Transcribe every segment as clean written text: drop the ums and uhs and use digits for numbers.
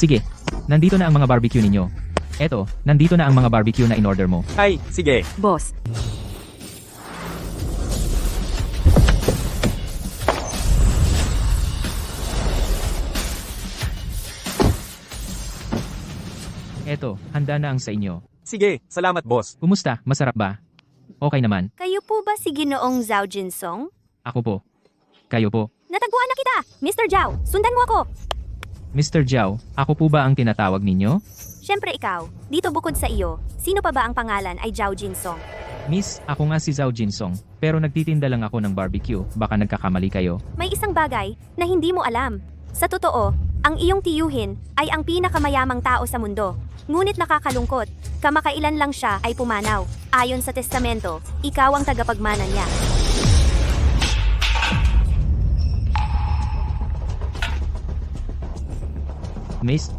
Sige, nandito na ang mga barbecue ninyo. Eto, nandito na ang mga barbecue na in-order mo. Ay, sige. Boss, Eto, handa na ang sa inyo. Sige, salamat boss. Kumusta? Masarap ba? Okay naman. Kayo po ba si Ginoong Zhao Jinsong? Ako po. Kayo po. Natagpuan na kita! Mr. Zhao, sundan mo ako! Mr. Jiao, ako po ba ang tinatawag ninyo? Siyempre ikaw, dito bukod sa iyo, sino pa ba ang pangalan ay Zhao Jinsong? Miss, ako nga si Zhao Jinsong, pero nagtitinda lang ako ng barbecue. Baka nagkakamali kayo. May isang bagay na hindi mo alam. Sa totoo, ang iyong tiyuhin ay ang pinakamayamang tao sa mundo. Ngunit nakakalungkot, kamakailan lang siya ay pumanaw. Ayon sa testamento, ikaw ang tagapagmana niya. Miss,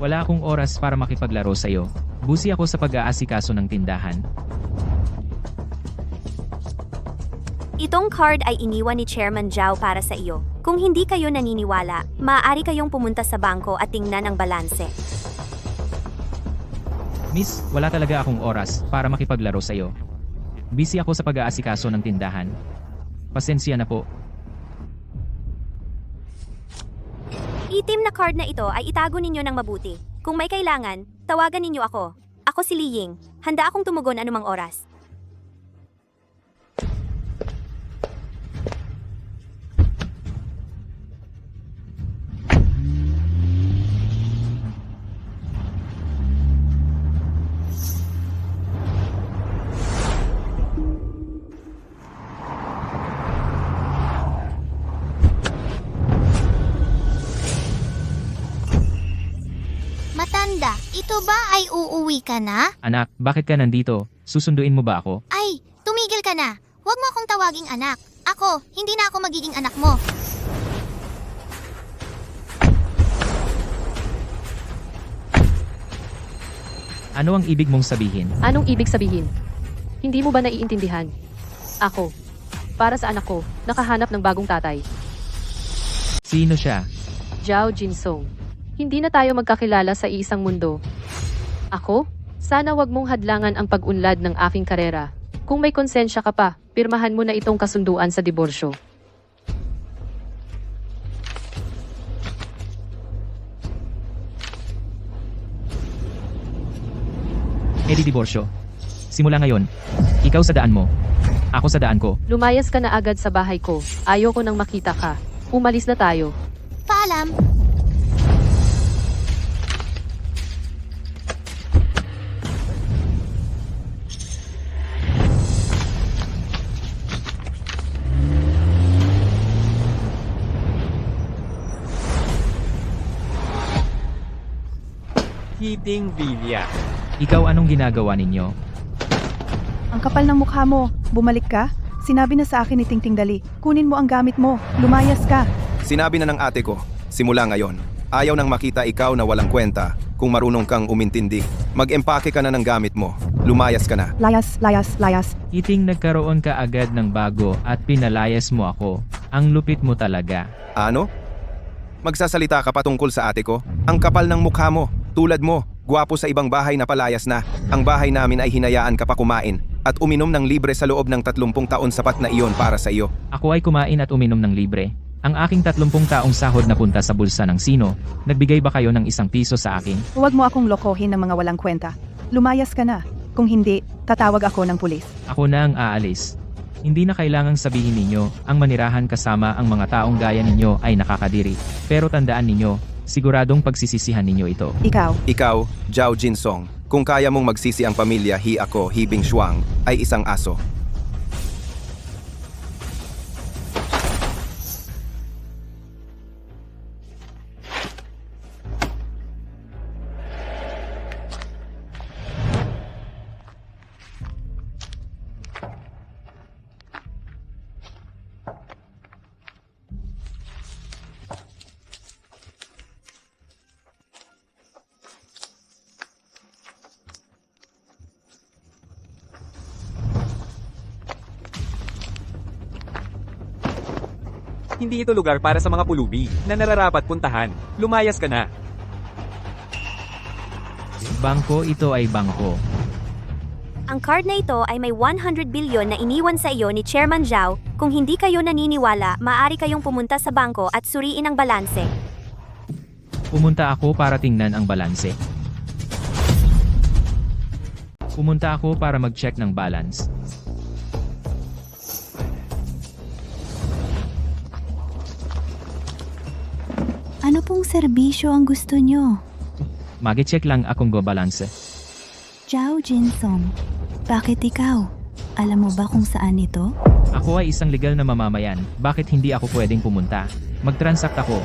wala akong oras para makipaglaro sa'yo. Busi ako sa pag-aasikaso ng tindahan. Itong card ay iniwan ni Chairman Zhao para sa iyo. Kung hindi kayo naniniwala, maaari kayong pumunta sa bangko at tingnan ang balanse. Miss, wala talaga akong oras para makipaglaro sa'yo. Busy ako sa pag-aasikaso ng tindahan. Pasensya na po. Itim na card na ito ay itago ninyo ng mabuti. Kung may kailangan, tawagan ninyo ako. Ako si Li Ying. Handa akong tumugon anumang oras. Matanda, ito ba ay uuwi ka na? Anak, bakit ka nandito? Susunduin mo ba ako? Ay, tumigil ka na. Huwag mo akong tawaging anak. Ako, hindi na ako magiging anak mo. Ano ang ibig mong sabihin? anong ibig sabihin? Hindi mo ba naiintindihan? Ako, para sa anak ko, nakahanap ng bagong tatay. Sino siya? Zhao Jinsong. Hindi na tayo magkakilala sa iisang mundo. Ako? Sana wag mong hadlangan ang pag-unlad ng aking karera. Kung may konsensya ka pa, pirmahan mo na itong kasunduan sa diborsyo. Edi diborsyo. Simula ngayon, ikaw sa daan mo. Ako sa daan ko. Lumayas ka na agad sa bahay ko. Ayoko nang makita ka. Umalis na tayo. Paalam. Kiting Villa. Ikaw anong ginagawa ninyo? Ang kapal ng mukha mo. Bumalik ka? Sinabi na sa akin ni Tingting Dali. Kunin mo ang gamit mo. Lumayas ka. Sinabi na ng ate ko, simula ngayon, ayaw nang makita ikaw na walang kwenta kung marunong kang umintindi. Mag-empake ka na ng gamit mo. Lumayas ka na. Layas, layas, layas. Iting nagkaroon ka agad ng bago at pinalayas mo ako. Ang lupit mo talaga. Ano? Magsasalita ka pa tungkol sa ate ko? Ang kapal ng mukha mo. Tulad mo, gwapo sa ibang bahay na palayas na. Ang bahay namin ay hinayaan ka pa kumain at uminom ng libre sa loob ng 30 taon sapat na iyon para sa iyo. Ako ay kumain at uminom ng libre. Ang aking 30 taong sahod na punta sa bulsa ng sino. Nagbigay ba kayo ng ₱1 sa akin? Huwag mo akong lokohin ng mga walang kwenta. Lumayas ka na. Kung hindi, tatawag ako ng pulis. Ako na ang aalis. Hindi na kailangang sabihin ninyo, ang manirahan kasama ang mga taong gaya ninyo ay nakakadiri. Pero tandaan ninyo, siguradong pagsisisihan ninyo ito. Ikaw. Ikaw, Zhao Jinsong, kung kaya mong magsisi ang pamilya ako, Hibing Shuang, ay isang aso. Hindi ito lugar para sa mga pulubi na nararapat puntahan. Lumayas ka na. Bangko, ito ay bangko. Ang card na ito ay may 100 bilyon na iniwan sa iyo ni Chairman Zhao. Kung hindi kayo naniniwala, maaari kayong pumunta sa bangko at suriin ang balanse. Pumunta ako para tingnan ang balanse. Pumunta ako para mag-check ng balance. Ano pong serbisyo ang gusto nyo? Mag-check lang akong balanse. Zhao Jinsong, bakit ikaw? Alam mo ba kung saan ito? Ako ay isang legal na mamamayan. Bakit hindi ako pwedeng pumunta? Mag-transact ako.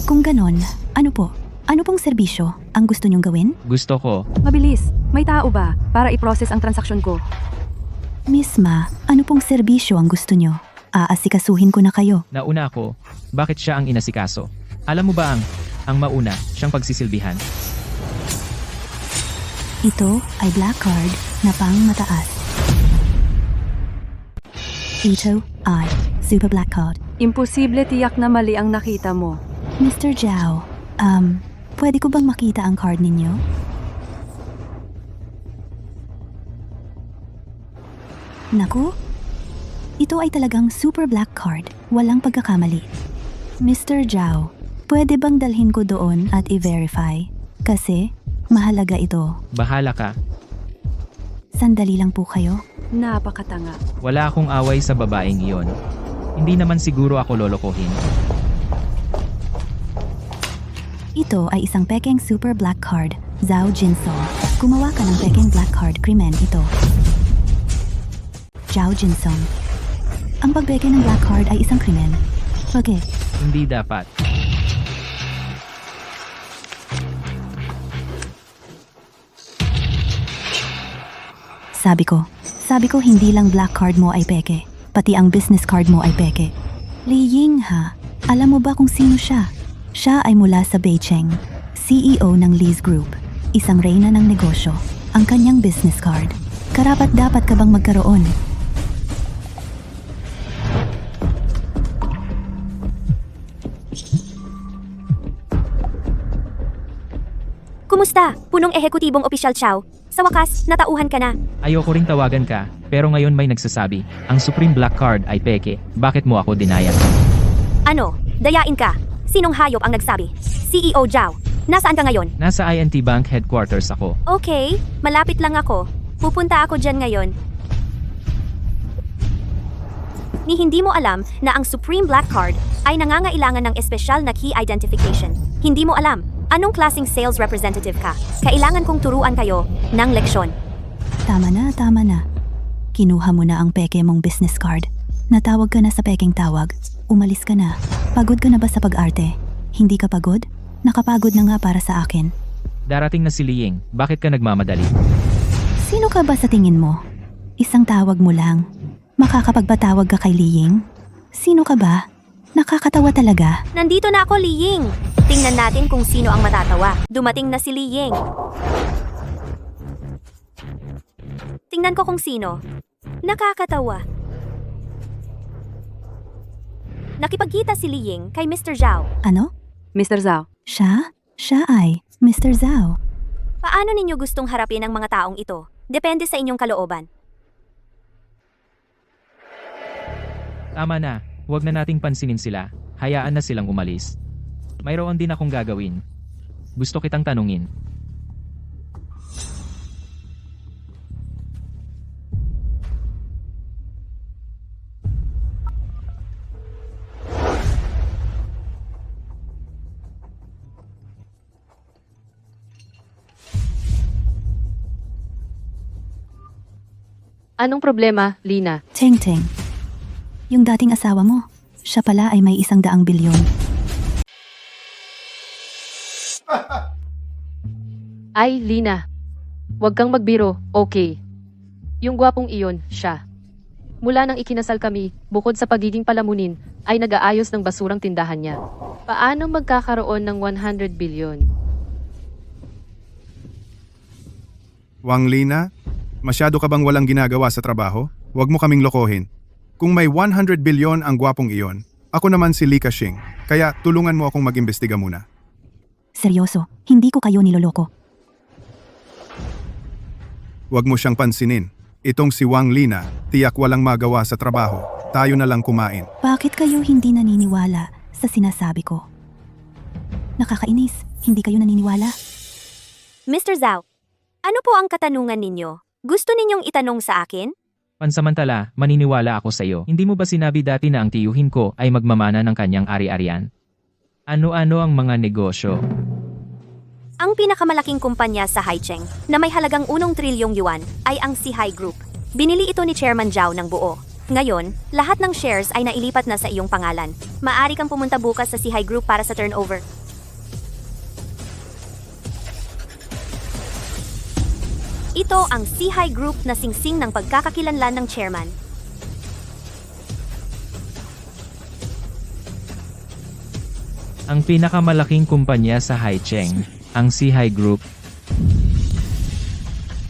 Kung ganon, ano po? Ano pong serbisyo ang gusto nyong gawin? Gusto ko. Mabilis, may tao ba para i-process ang transaksyon ko? Miss Ma, ano pong serbisyo ang gusto nyo? Aasikasuhin ko na kayo. Nauna ako. Bakit siya ang inasikaso? Alam mo ba ang mauna, siyang pagsisilbihan? Ito ay black card na pang mataas. Ito ay super black card. Imposible tiyak na mali ang nakita mo. Mr. Zhao, pwede ko bang makita ang card ninyo? Naku, ito ay talagang super black card. Walang pagkakamali. Mr. Zhao, pwede bang dalhin ko doon at i-verify? Kasi mahalaga ito. Bahala ka. Sandali lang po kayo. Napakatanga. Wala akong away sa babaeng iyon. Hindi naman siguro ako lolokohin. Ito ay isang pekeng super black card, Zhao Jinsong. Gumawa ka ng pekeng black card, krimen ito. Zhao Jinsong. Ang pagpeke ng black card ay isang krimen. Bakit? Hindi dapat. Sabi ko hindi lang black card mo ay peke, pati ang business card mo ay peke. Li Ying ha, alam mo ba kung sino siya? Siya ay mula sa Beijing, CEO ng Lee's Group, isang reyna ng negosyo. Ang kanyang business card, karapat dapat ka bang magkaroon? Kumusta, punong ehekutibong opisyal Chow? Sa wakas, natauhan ka na. Ayoko ring tawagan ka, pero ngayon may nagsasabi, ang Supreme Black Card ay peke. Bakit mo ako dinaya? Ano? Dayain ka? Sinong hayop ang nagsabi? CEO Zhao, nasaan ka ngayon? Nasa INT Bank headquarters ako. Okay, malapit lang ako. Pupunta ako dyan ngayon. Ni hindi mo alam na ang Supreme Black Card ay nangangailangan ng espesyal na key identification. Hindi mo alam. Anong klaseng sales representative ka? Kailangan kong turuan kayo ng leksyon. Tama na. Kinuha mo na ang peke mong business card. Natawag ka na sa pekeng tawag. Umalis ka na. Pagod ka na ba sa pag-arte? Hindi ka pagod? Nakapagod na nga para sa akin. Darating na si Liying, bakit ka nagmamadali? Sino ka ba sa tingin mo? Isang tawag mo lang. Makakapagpatawag ka kay Liying? Sino ka ba? Nakakatawa talaga. Nandito na ako, Li Ying. Tingnan natin kung sino ang matatawa. Dumating na si Li Ying. Tingnan ko kung sino. Nakakatawa. Nakipagkita si Li Ying kay Mr. Zhao. Ano? Mr. Zhao, Siya ay Mr. Zhao. Paano ninyo gustong harapin ang mga taong ito? Depende sa inyong kalooban. Tama na, huwag na nating pansinin sila. Hayaan na silang umalis. Mayroon din akong gagawin. Gusto kitang tanungin. Anong problema, Lina? Ting. Yung dating asawa mo, siya pala ay may 100 bilyon. Ay, Lina. Huwag kang magbiro, okay. Yung gwapong iyon, siya. Mula nang ikinasal kami, bukod sa pagiging palamunin, ay nag-aayos ng basurang tindahan niya. Paano magkakaroon ng 100 bilyon? Wang Lina, masyado ka bang walang ginagawa sa trabaho? Huwag mo kaming lokohin. Kung may 100 bilyon ang gwapong iyon, ako naman si Li Ka-shing, kaya tulungan mo akong mag-imbestiga muna. Seryoso, hindi ko kayo niloloko. Huwag mo siyang pansinin. Itong si Wang Lina, tiyak walang magawa sa trabaho. Tayo na lang kumain. Bakit kayo hindi naniniwala sa sinasabi ko? Nakakainis, hindi kayo naniniwala? Mr. Zhao, ano po ang katanungan ninyo? Gusto ninyong itanong sa akin? Pansamantala, maniniwala ako sa iyo. Hindi mo ba sinabi dati na ang tiyuhin ko ay magmamana ng kanyang ari-arian? Ano-ano ang mga negosyo? Ang pinakamalaking kumpanya sa Haicheng na may halagang 1 trilyong yuan ay ang Sihai Group. Binili ito ni Chairman Zhao ng buo. Ngayon, lahat ng shares ay nailipat na sa iyong pangalan. Maaari kang pumunta bukas sa Sihai Group para sa turnover. Ito ang Sihai Group na singsing ng pagkakakilanlan ng chairman. Ang pinakamalaking kumpanya sa Haicheng, ang Sihai Group.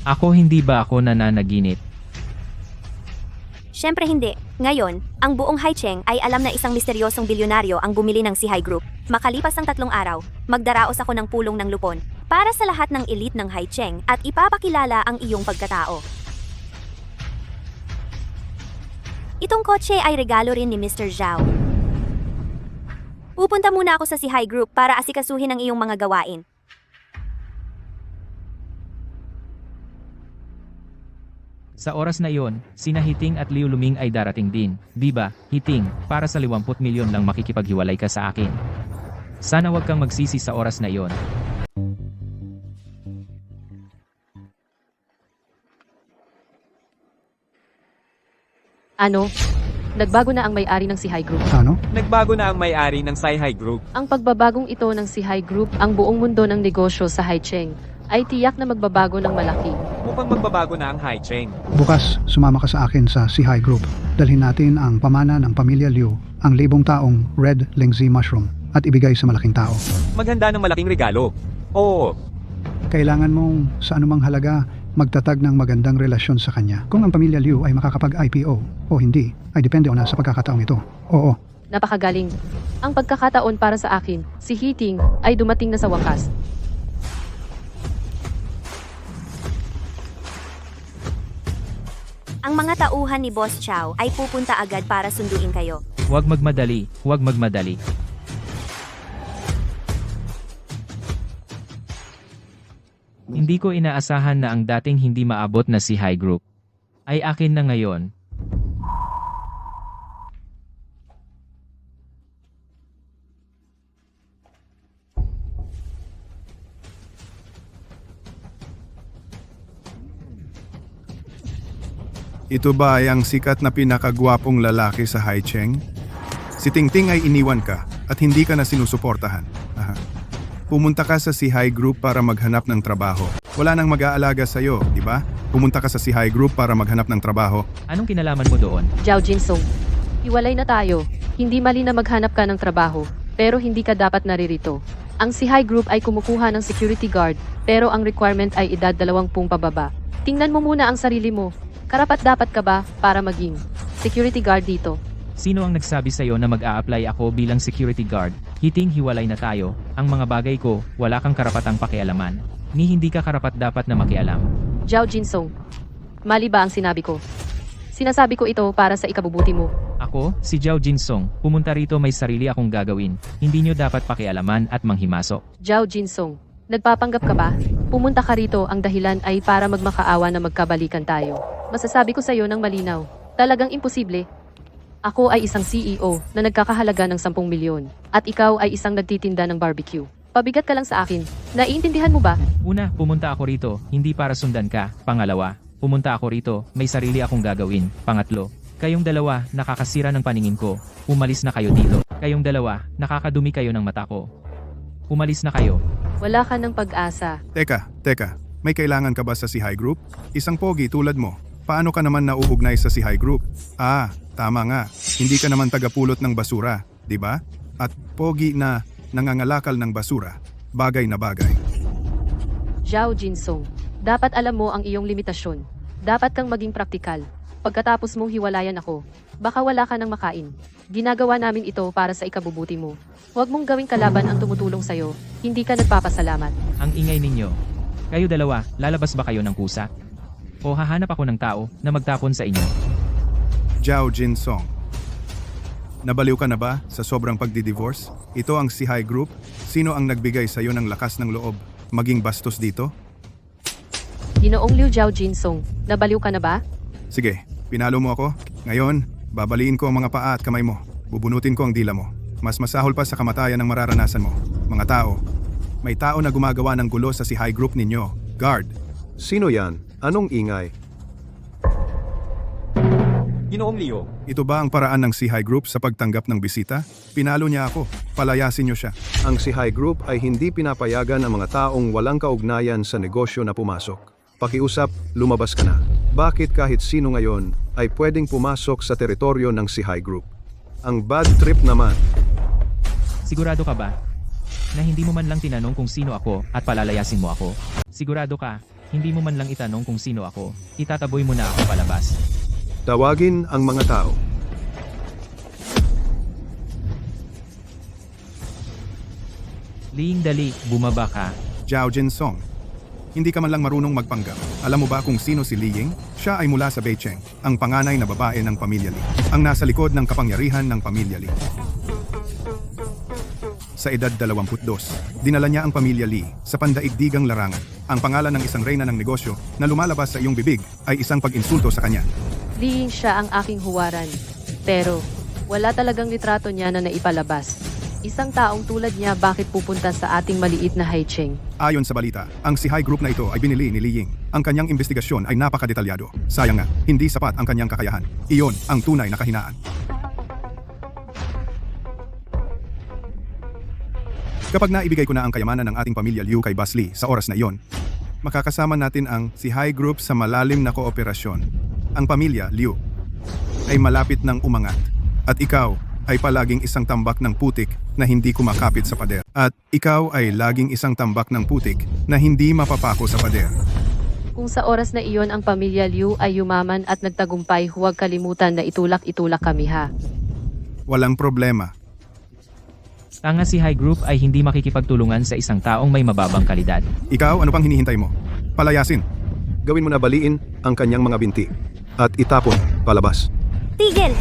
Ako hindi ba ako nananaginip? Siyempre hindi. Ngayon, ang buong Haicheng ay alam na isang misteryosong bilyonaryo ang bumili ng Sihai Group. Makalipas ang 3 araw, magdaraos ako ng pulong ng lupon para sa lahat ng elite ng Haicheng at ipapakilala ang iyong pagkatao. Itong kotse ay regalo rin ni Mr. Zhao. Pupunta muna ako sa Sihai Group para asikasuhin ang iyong mga gawain. Sa oras na iyon, sina Hiting at Liu Luming ay darating din. Di ba, Hiting, para sa 50 milyon lang makikipaghiwalay ka sa akin. Sana wag kang magsisi sa oras na iyon. Ano? Nagbago na ang may-ari ng Sihai Group. Nagbago na ang may-ari ng Sihai Group. Ang pagbabagong ito ng Sihai Group, ang buong mundo ng negosyo sa Haicheng, ay tiyak na magbabago ng malaki. Mukhang magbabago na ang Haicheng. Bukas, sumama ka sa akin sa Sihai Group. Dalhin natin ang pamana ng pamilya Liu, ang 1,000 taong Red Lingzi Mushroom, at ibigay sa malaking tao. Maghanda ng malaking regalo. Oo, Kailangan mong sa anumang halaga magtatag ng magandang relasyon sa kanya. Kung ang pamilya Liu ay makakapag-IPO o hindi, ay depende o na sa pagkakataong ito. Oo. Napakagaling. Ang pagkakataon para sa akin, si Hiting, ay dumating na sa wakas. Ang mga tauhan ni Boss Chow ay pupunta agad para sunduin kayo. Huwag magmadali, huwag magmadali. Hindi ko inaasahan na ang dating hindi maabot na si Sihai Group ay akin na ngayon. Ito ba ay ang sikat na pinakagwapong lalaki sa Haicheng? Si Tingting ay iniwan ka at hindi ka na sinusuportahan. Aha. Pumunta ka sa Sihai Group para maghanap ng trabaho. Wala nang mag-aalaga sa'yo, di ba? Pumunta ka sa Sihai Group para maghanap ng trabaho. Anong kinalaman mo doon? Zhao Jinsong, hiwalay na tayo. Hindi mali na maghanap ka ng trabaho, pero hindi ka dapat naririto. Ang Sihai Group ay kumukuha ng security guard, pero ang requirement ay edad 20 pababa. Tingnan mo muna ang sarili mo. Karapat-dapat ka ba para maging security guard dito? Sino ang nagsabi sa'yo na mag-a-apply ako bilang security guard? Hiting hiwalay na tayo. Ang mga bagay ko, wala kang karapatang pakialaman. Ni hindi ka karapat-dapat na makialam. Zhao Jinsong, mali ba ang sinabi ko? Sinasabi ko ito para sa ikabubuti mo. Ako, si Zhao Jinsong, pumunta rito may sarili akong gagawin. Hindi nyo dapat pakialaman at manghimasok. Zhao Jinsong, nagpapanggap ka ba? Pumunta ka rito, ang dahilan ay para magmakaawa na magkabalikan tayo. Masasabi ko sa'yo ng malinaw, talagang imposible. Ako ay isang CEO na nagkakahalaga ng 10 milyon at ikaw ay isang nagtitinda ng barbecue. Pabigat ka lang sa akin. Naiintindihan mo ba? Una, pumunta ako rito, hindi para sundan ka. Pangalawa, pumunta ako rito, may sarili akong gagawin. Pangatlo, kayong dalawa, nakakasira ng paningin ko. Umalis na kayo dito. Kayong dalawa, nakakadumi kayo ng mata ko. Umalis na kayo. Wala ka ng pag-asa. Teka, may kailangan ka ba sa Sihai Group? Isang pogi tulad mo. Paano ka naman nauugnay sa Sihai Group? Tama nga. Hindi ka naman tagapulot ng basura, di ba? At pogi na nangangalakal ng basura. Bagay na bagay. Zhao Jinsong, dapat alam mo ang iyong limitasyon. Dapat kang maging praktikal. Pagkatapos mong hiwalayan ako, baka wala ka nang makain. Ginagawa namin ito para sa ikabubuti mo. Huwag mong gawing kalaban ang tumutulong sa'yo. Hindi ka nagpapasalamat. Ang ingay ninyo. Kayo dalawa, lalabas ba kayo ng kusa? O hahanap ako ng tao na magtapon sa inyo? Zhao Jinsong. Nabaliw ka na ba sa sobrang pagdi-divorce? Ito ang si High Group. Sino ang nagbigay sa iyo ng lakas ng loob maging bastos dito? Ginoong Liu Zhao Jinsong, nabaliw ka na ba? Sige, pinalo mo ako. Ngayon, babaliin ko ang mga paa at kamay mo. Bubunutin ko ang dila mo. Mas masahol pa sa kamatayan ang mararanasan mo. Mga tao. May tao na gumagawa ng gulo sa si High Group ninyo. Guard. Sino yan? Anong ingay? Ginoong Leo, Ito ba ang paraan ng si High Group sa pagtanggap ng bisita? Pinalo niya ako. Palayasin niyo siya. Ang si High Group ay hindi pinapayagan ang mga taong walang kaugnayan sa negosyo na pumasok. Pakiusap, lumabas ka na. Bakit kahit sino ngayon ay pwedeng pumasok sa teritoryo ng si High Group? Ang bad trip naman. Sigurado ka ba na hindi mo man lang tinanong kung sino ako at palalayasin mo ako? Sigurado ka, hindi mo man lang itanong kung sino ako, itataboy mo na ako palabas. Tawagin ang mga tao. Ling dali, bumaba ka. Zhao Jinsong. Hindi ka man lang marunong magpanggap. Alam mo ba kung sino si Li Ying? Siya ay mula sa Beicheng, ang panganay na babae ng pamilya Li. Ang nasa likod ng kapangyarihan ng pamilya Li. Sa edad 22, dinala niya ang pamilya Li sa pandaigdigang larangan. Ang pangalan ng isang reyna ng negosyo na lumalabas sa iyong bibig ay isang pag-insulto sa kanya. Li Ying siya ang aking huwaran. Pero, wala talagang litrato niya na naipalabas. Isang taong tulad niya bakit pupunta sa ating maliit na Haicheng? Ayon sa balita, ang si High Group na ito ay binili ni Li Ying. Ang kanyang investigasyon ay napakadetalyado. Sayang nga, hindi sapat ang kanyang kakayahan. Iyon ang tunay na kahinaan. Kapag naibigay ko na ang kayamanan ng ating pamilya Liu kay Boss Lee sa oras na iyon, makakasama natin ang si High Group sa malalim na kooperasyon. Ang pamilya Liu ay malapit ng umangat. At ikaw ay palaging isang tambak ng putik na hindi kumakapit sa pader. At ikaw ay laging isang tambak ng putik na hindi mapapako sa pader. Kung sa oras na iyon ang pamilya Liu ay yumaman at nagtagumpay, huwag kalimutan na itulak-itulak kami ha. Walang problema. Tanga si High Group ay hindi makikipagtulungan sa isang taong may mababang kalidad. Ikaw, ano pang hinihintay mo? Palayasin. Gawin mo na baliin ang kanyang mga binti at itapon palabas. Tigil!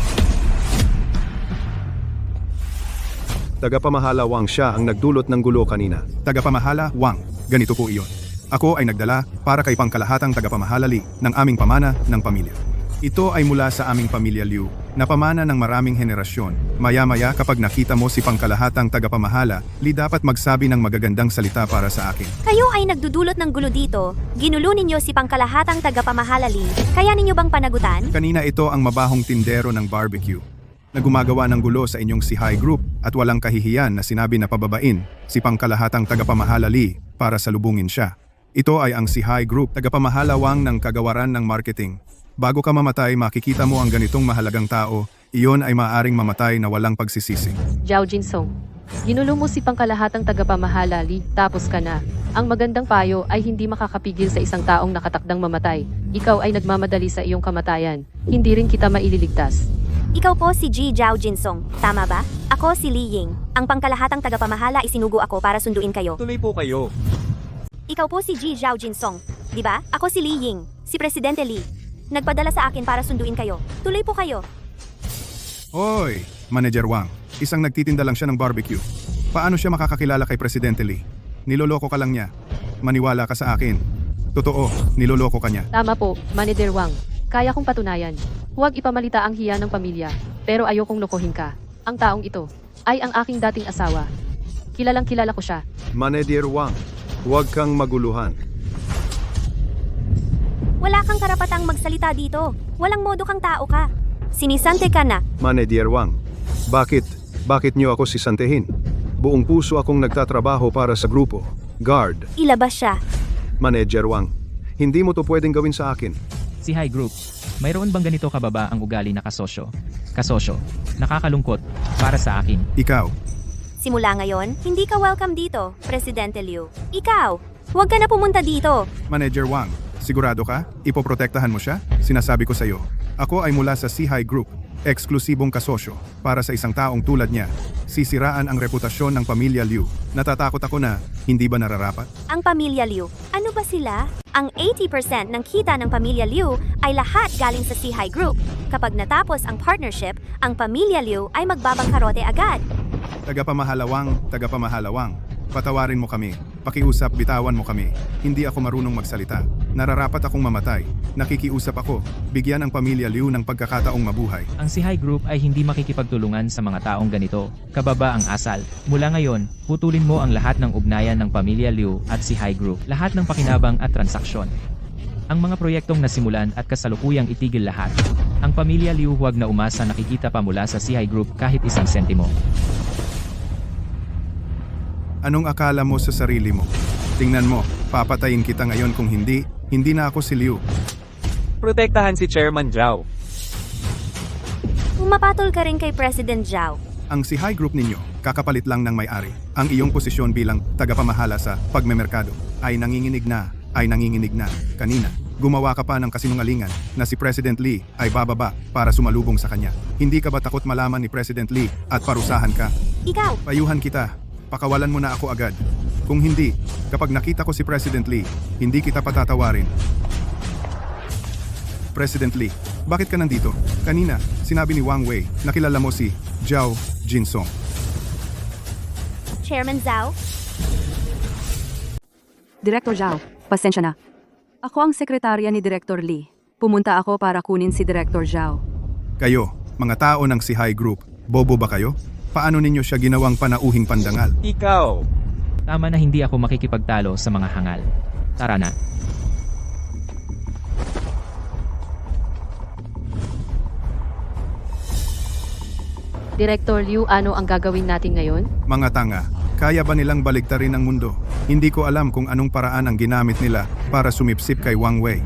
Tagapamahala Wang siya ang nagdulot ng gulo kanina. Tagapamahala, Wang. Ganito po iyon. Ako ay nagdala para kay pangkalahatang tagapamahala Li ng aming pamana ng pamilya. Ito ay mula sa aming pamilya Liu na pamana ng maraming henerasyon. Maya-maya kapag nakita mo si pangkalahatang tagapamahala, Li dapat magsabi ng magagandang salita para sa akin. Kayo ay nagdudulot ng gulo dito. Ginulo ninyo si pangkalahatang tagapamahala Lee. Kaya ninyo bang panagutan? Kanina ito ang mabahong tindero ng barbecue na gumagawa ng gulo sa inyong si High Group at walang kahihiyan na sinabi na pababain si pangkalahatang tagapamahala Li para salubungin siya. Ito ay ang si High Group, tagapamahala Wang ng kagawaran ng marketing. Bago ka mamatay, makikita mo ang ganitong mahalagang tao, iyon ay maaaring mamatay na walang pagsisisi. Zhao Jinsong, ginulo mo si pangkalahatang tagapamahala Li, tapos ka na. Ang magandang payo ay hindi makakapigil sa isang taong nakatakdang mamatay. Ikaw ay nagmamadali sa iyong kamatayan. Hindi rin kita maililigtas. Ikaw po si Ji Zhao Jinsong, tama ba? Ako si Li Ying. Ang pangkalahatang tagapamahala isinugo ako para sunduin kayo. tuloy po kayo. Ikaw po si Ji Zhao Jinsong, di ba? Ako si Li Ying, si Presidente Li. Nagpadala sa akin para sunduin kayo. Tuloy po kayo. Hoy, Manager Wang. Isang nagtitinda lang siya ng barbecue. Paano siya makakakilala kay Presidente Lee? Niloloko ka lang niya. Maniwala ka sa akin. Totoo, niloloko ka niya. Tama po, Manager Wang. Kaya kong patunayan. Huwag ipamalita ang hiya ng pamilya, pero ayokong lokohin ka. Ang taong ito ay ang aking dating asawa. Kilalang kilala ko siya. Manager Wang, huwag kang maguluhan. Wala kang karapatang magsalita dito. Walang modo kang tao ka. Sinisante ka na. Manager Wang, bakit niyo ako sisantehin? Buong puso akong nagtatrabaho para sa grupo. Guard. Ilabas siya. Manager Wang, hindi mo to pwedeng gawin sa akin. Si High Group, mayroon bang ganito kababa ang ugali na kasosyo? Kasosyo, nakakalungkot para sa akin. Ikaw, Simula ngayon, hindi ka welcome dito, Presidente Liu. Ikaw, huwag ka na pumunta dito. Manager Wang, sigurado ka? Ipoprotektahan mo siya? Sinasabi ko sa iyo. Ako ay mula sa Si High Group. eksklusibong kasosyo para sa isang taong tulad niya. Sisiraan ang reputasyon ng pamilya Liu. Natatakot ako na, hindi ba nararapat? Ang pamilya Liu, ano ba sila? Ang 80% ng kita ng pamilya Liu ay lahat galing sa Sihai Group. Kapag natapos ang partnership, ang pamilya Liu ay magbabangkarote agad. Tagapamahalawang. Patawarin mo kami. Pakiusap, bitawan mo kami. Hindi ako marunong magsalita. Nararapat akong mamatay. Nakikiusap ako. Bigyan ang pamilya Liu ng pagkakataong mabuhay. Ang Sihai Group ay hindi makikipagtulungan sa mga taong ganito. Kababa ang asal. Mula ngayon, putulin mo ang lahat ng ugnayan ng pamilya Liu at Sihai Group. Lahat ng pakinabang at transaksyon. Ang mga proyektong nasimulan at kasalukuyang itigil lahat. Ang pamilya Liu huwag na umasa nakikita pa mula sa Sihai Group kahit isang sentimo. Anong akala mo sa sarili mo? Tingnan mo, papatayin kita ngayon kung hindi na ako si Liu. Protektahan si Chairman Zhao. Pumapatol ka rin kay President Zhao. Ang Sihai Group ninyo, kakapalit lang ng may-ari. Ang iyong posisyon bilang tagapamahala sa pagmemerkado ay nanginginig na. Kanina, gumawa ka pa ng kasinungalingan na si President Lee ay bababa para sumalubong sa kanya. Hindi ka ba takot malaman ni President Lee at parusahan ka? Ikaw, Payuhan kita. Pakawalan mo na ako agad. Kung hindi, kapag nakita ko si President Lee, hindi kita patatawarin. President Lee, bakit ka nandito? Kanina, sinabi ni Wang Wei na kilala mo si Zhao Jinsong. Chairman Zhao, Director Zhao, pasensya na. Ako ang sekretarya ni Director Lee. Pumunta ako para kunin si Director Zhao. Kayo, mga tao ng Sihai Group, bobo ba kayo? Paano ninyo siya ginawang panauhing pandangal? Ikaw. Tama na hindi ako makikipagtalo sa mga hangal. Tara na. Director Liu, ano ang gagawin natin ngayon? Mga tanga, kaya ba nilang baligtarin ang mundo? Hindi ko alam kung anong paraan ang ginamit nila para sumipsip kay Wang Wei.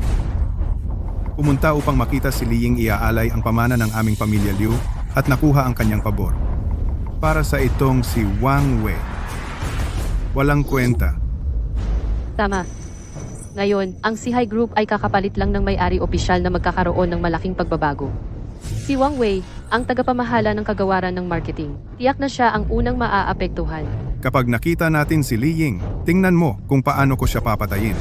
Pumunta upang makita si Li Ying iaalay ang pamana ng aming pamilya Liu at nakuha ang kanyang pabor. Para sa itong si Wang Wei. Walang kwenta. Tama. Ngayon, ang Sihai Group ay kakapalit lang ng may-ari opisyal na magkakaroon ng malaking pagbabago. Si Wang Wei, ang tagapamahala ng kagawaran ng marketing. Tiyak na siya ang unang maaapektuhan. Kapag nakita natin si Li Ying, tingnan mo kung paano ko siya papatayin.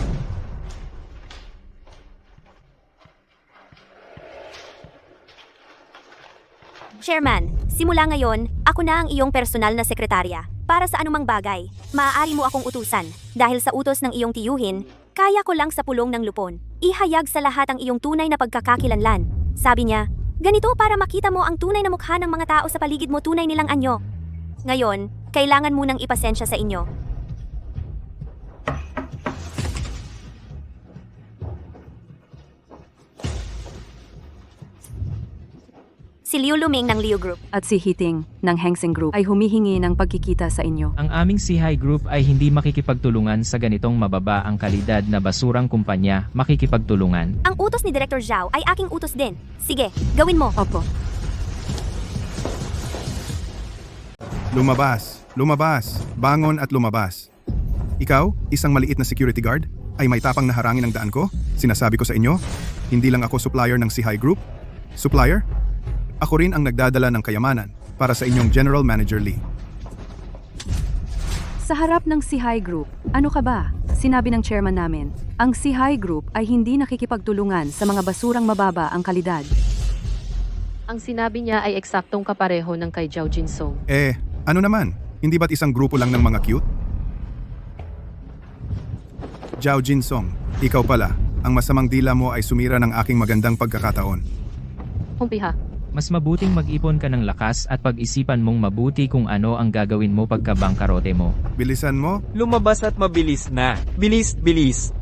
Chairman, simula ngayon, ako na ang iyong personal na sekretarya. Para sa anumang bagay, maaari mo akong utusan. Dahil sa utos ng iyong tiyuhin, kaya ko lang sa pulong ng lupon. Ihayag sa lahat ang iyong tunay na pagkakakilanlan. Sabi niya, ganito para makita mo ang tunay na mukha ng mga tao sa paligid mo, tunay nilang anyo. Ngayon, kailangan munang ipasensya sa inyo. Si Liu Luming ng Liu Group At si Hiting ng Hang Seng Group ay humihingi ng pagkikita sa inyo. Ang aming Sihai Group ay hindi makikipagtulungan sa ganitong mababa ang kalidad na basurang kumpanya makikipagtulungan. Ang utos ni Director Zhao ay aking utos din. Sige, gawin mo. Opo. Lumabas, bangon at lumabas. Ikaw, isang maliit na security guard, ay may tapang na harangin ang daan ko? Sinasabi ko sa inyo, hindi lang ako supplier ng Sihai Group. Supplier? Ako rin ang nagdadala ng kayamanan para sa inyong General Manager Lee. Sa harap ng Sihai Group, ano ka ba? Sinabi ng chairman namin, ang Sihai Group ay hindi nakikipagtulungan sa mga basurang mababa ang kalidad. Ang sinabi niya ay eksaktong kapareho ng kay Zhao Jinsong. Ano naman? Hindi ba't isang grupo lang ng mga cute? Zhao Jinsong, ikaw pala. Ang masamang dila mo ay sumira ng aking magandang pagkakataon. Humpiha. Mas mabuting mag-ipon ka ng lakas at pag-isipan mong mabuti kung ano ang gagawin mo pagkabangkarote mo. Bilisan mo? Lumabas at mabilis na. Bilis.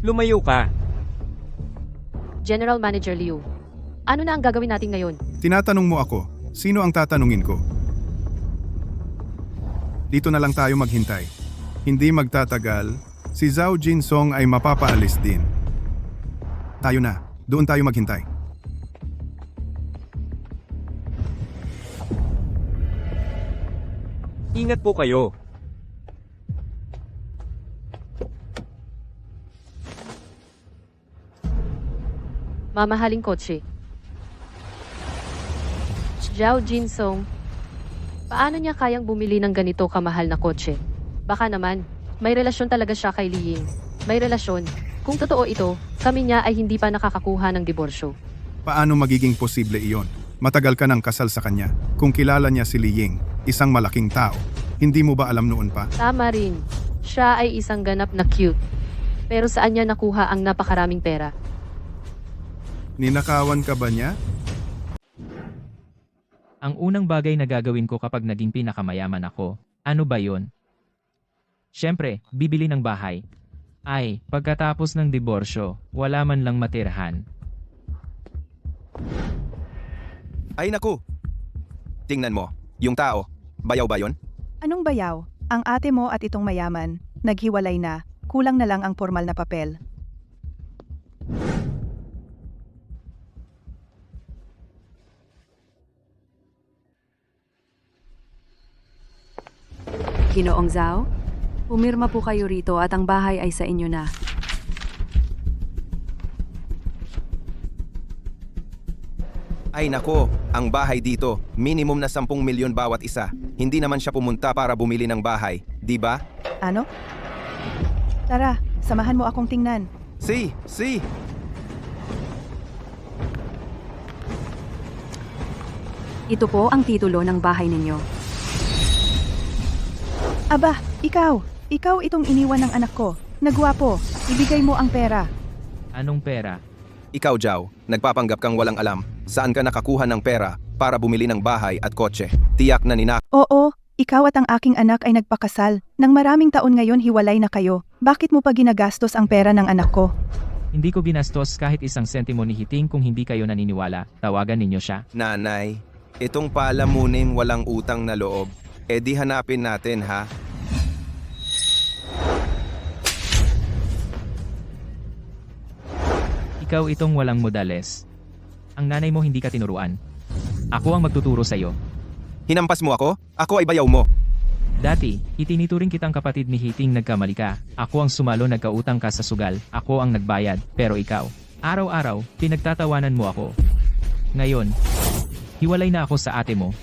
Lumayo ka. General Manager Liu, ano na ang gagawin natin ngayon? Tinatanong mo ako, sino ang tatanungin ko? Dito na lang tayo maghintay. Hindi magtatagal, si Zhao Jinsong ay mapapaalis din. Tayo na, doon tayo maghintay. Ingat po kayo. Mamahaling kotse. Zhao Jinsong, paano niya kayang bumili ng ganito kamahal na kotse? Baka naman, may relasyon talaga siya kay Li Ying. May relasyon. Kung totoo ito, kami niya ay hindi pa nakakakuha ng diborsyo. Paano magiging posible iyon? Matagal ka nang kasal sa kanya. Kung kilala niya si Li Ying, isang malaking tao, hindi mo ba alam noon pa? Tama rin. Siya ay isang ganap na cute. Pero saan niya nakuha ang napakaraming pera? Ninakawan ka ba niya? Ang unang bagay na gagawin ko kapag naging pinakamayaman ako, ano ba yon? Siyempre, bibili ng bahay. Ay, pagkatapos ng diborsyo, wala man lang matirahan. Ay naku! Tingnan mo, yung tao, bayaw ba yun? Anong bayaw? Ang ate mo at itong mayaman, naghiwalay na, kulang na lang ang formal na papel. Ginoong Zhao, pumirma po kayo rito at ang bahay ay sa inyo na. Ay nako, ang bahay dito, minimum na 10 milyon bawat isa. Hindi naman siya pumunta para bumili ng bahay, di ba? Ano? Tara, samahan mo akong tingnan. Si! Ito po ang titulo ng bahay ninyo. Aba, ikaw itong iniwan ng anak ko. Nagwapo, ibigay mo ang pera. Anong pera? Ikaw, Zhao, nagpapanggap kang walang alam. Saan ka nakakuha ng pera para bumili ng bahay at kotse? Tiyak na Oo, ikaw at ang aking anak ay nagpakasal. Nang maraming taon ngayon hiwalay na kayo. Bakit mo pa ginagastos ang pera ng anak ko? Hindi ko binastos kahit isang sentimo ni Hiting kung hindi kayo naniniwala. Tawagan ninyo siya. Nanay, itong palamuning walang utang na loob, di hanapin natin ha. Ikaw itong walang modales. Ang nanay mo hindi ka tinuruan. Ako ang magtuturo sa'yo. Hinampas mo ako? Ako ay bayaw mo. Dati, itinituring kitang kapatid ni Hiting nagkamali ka. Ako ang sumalo nagkautang ka sa sugal. Ako ang nagbayad. Pero ikaw, araw-araw, pinagtatawanan mo ako. Ngayon, hiwalay na ako sa ate mo.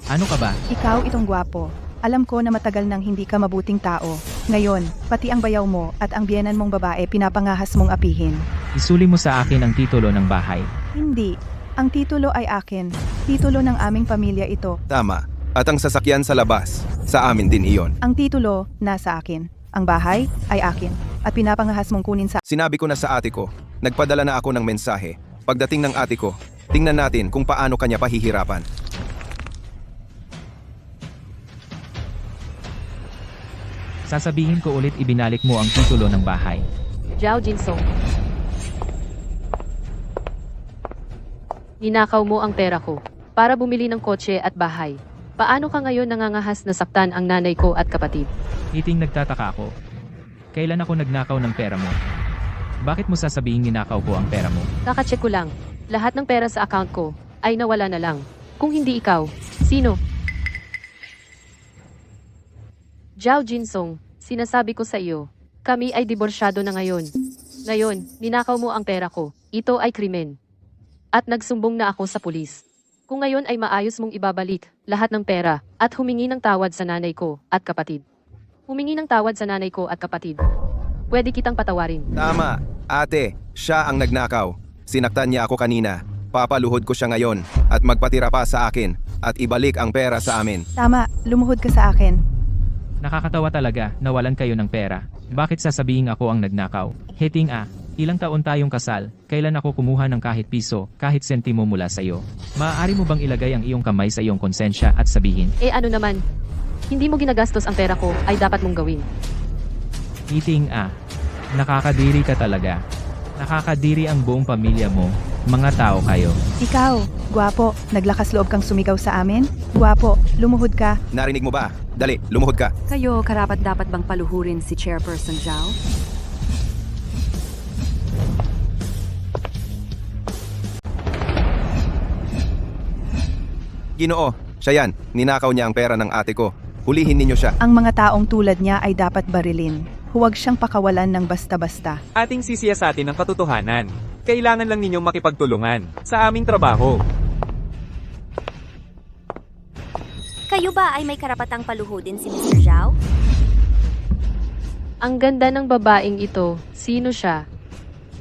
Ano ka ba? Ikaw itong gwapo. Alam ko na matagal nang hindi ka mabuting tao. Ngayon, pati ang bayaw mo at ang biyenan mong babae pinapangahas mong apihin. Isuli mo sa akin ang titulo ng bahay. Hindi. Ang titulo ay akin. Titulo ng aming pamilya ito. Tama. At ang sasakyan sa labas, sa amin din iyon. Ang titulo, nasa akin. Ang bahay, ay akin. At pinapangahas mong kunin sa... Sinabi ko na sa ate ko, nagpadala na ako ng mensahe. Pagdating ng ate ko, tingnan natin kung paano kanya pahihirapan. Sasabihin ko ulit ibinalik mo ang titulo ng bahay. Zhao Jinsong. Ninakaw mo ang pera ko para bumili ng kotse at bahay. Paano ka ngayon nangangahas na saktan ang nanay ko at kapatid? Hiting nagtataka ako. Kailan ako nagnakaw ng pera mo? Bakit mo sasabihin ninakaw ko ang pera mo? Kakacheck ko lang. Lahat ng pera sa account ko ay nawala na lang. Kung hindi ikaw, sino? Zhao Jinsong, sinasabi ko sa iyo, kami ay diborsyado na ngayon. Ngayon, ninakaw mo ang pera ko. Ito ay krimen. At nagsumbong na ako sa pulis. Kung ngayon ay maayos mong ibabalik lahat ng pera at humingi ng tawad sa nanay ko at kapatid. Humingi ng tawad sa nanay ko at kapatid. Pwede kitang patawarin. Tama, ate, siya ang nagnakaw. Sinaktan niya ako kanina. Papaluhod ko siya ngayon at magpatira pa sa akin at ibalik ang pera sa amin. Tama, lumuhod ka sa akin. Nakakatawa talaga na walan kayo ng pera. Bakit sasabihin ako ang nagnakaw? Hiting ilang taon tayong kasal, kailan ako kumuha ng kahit piso, kahit sentimo mula sa iyo? Maaari mo bang ilagay ang iyong kamay sa iyong konsensya at sabihin? Ano naman? Hindi mo ginagastos ang pera ko ay dapat mong gawin. Hiting nakakadiri ka talaga. Nakakadiri ang buong pamilya mo. Mga tao kayo. Ikaw, gwapo, naglakas loob kang sumigaw sa amin? Gwapo, lumuhod ka. Narinig mo ba? Dali, lumuhod ka. Kayo, karapat dapat bang paluhurin si Chairperson Zhao? Ginoo, siya yan. Ninakaw niya ang pera ng ate ko. Hulihin ninyo siya. Ang mga taong tulad niya ay dapat barilin. Huwag siyang pakawalan ng basta-basta. Ating sisiyasatin ang katotohanan. Kailangan lang ninyong makipagtulungan sa aming trabaho. Kayo ba ay may karapatang paluhudin si Mr. Zhao? Ang ganda ng babaeng ito. Sino siya?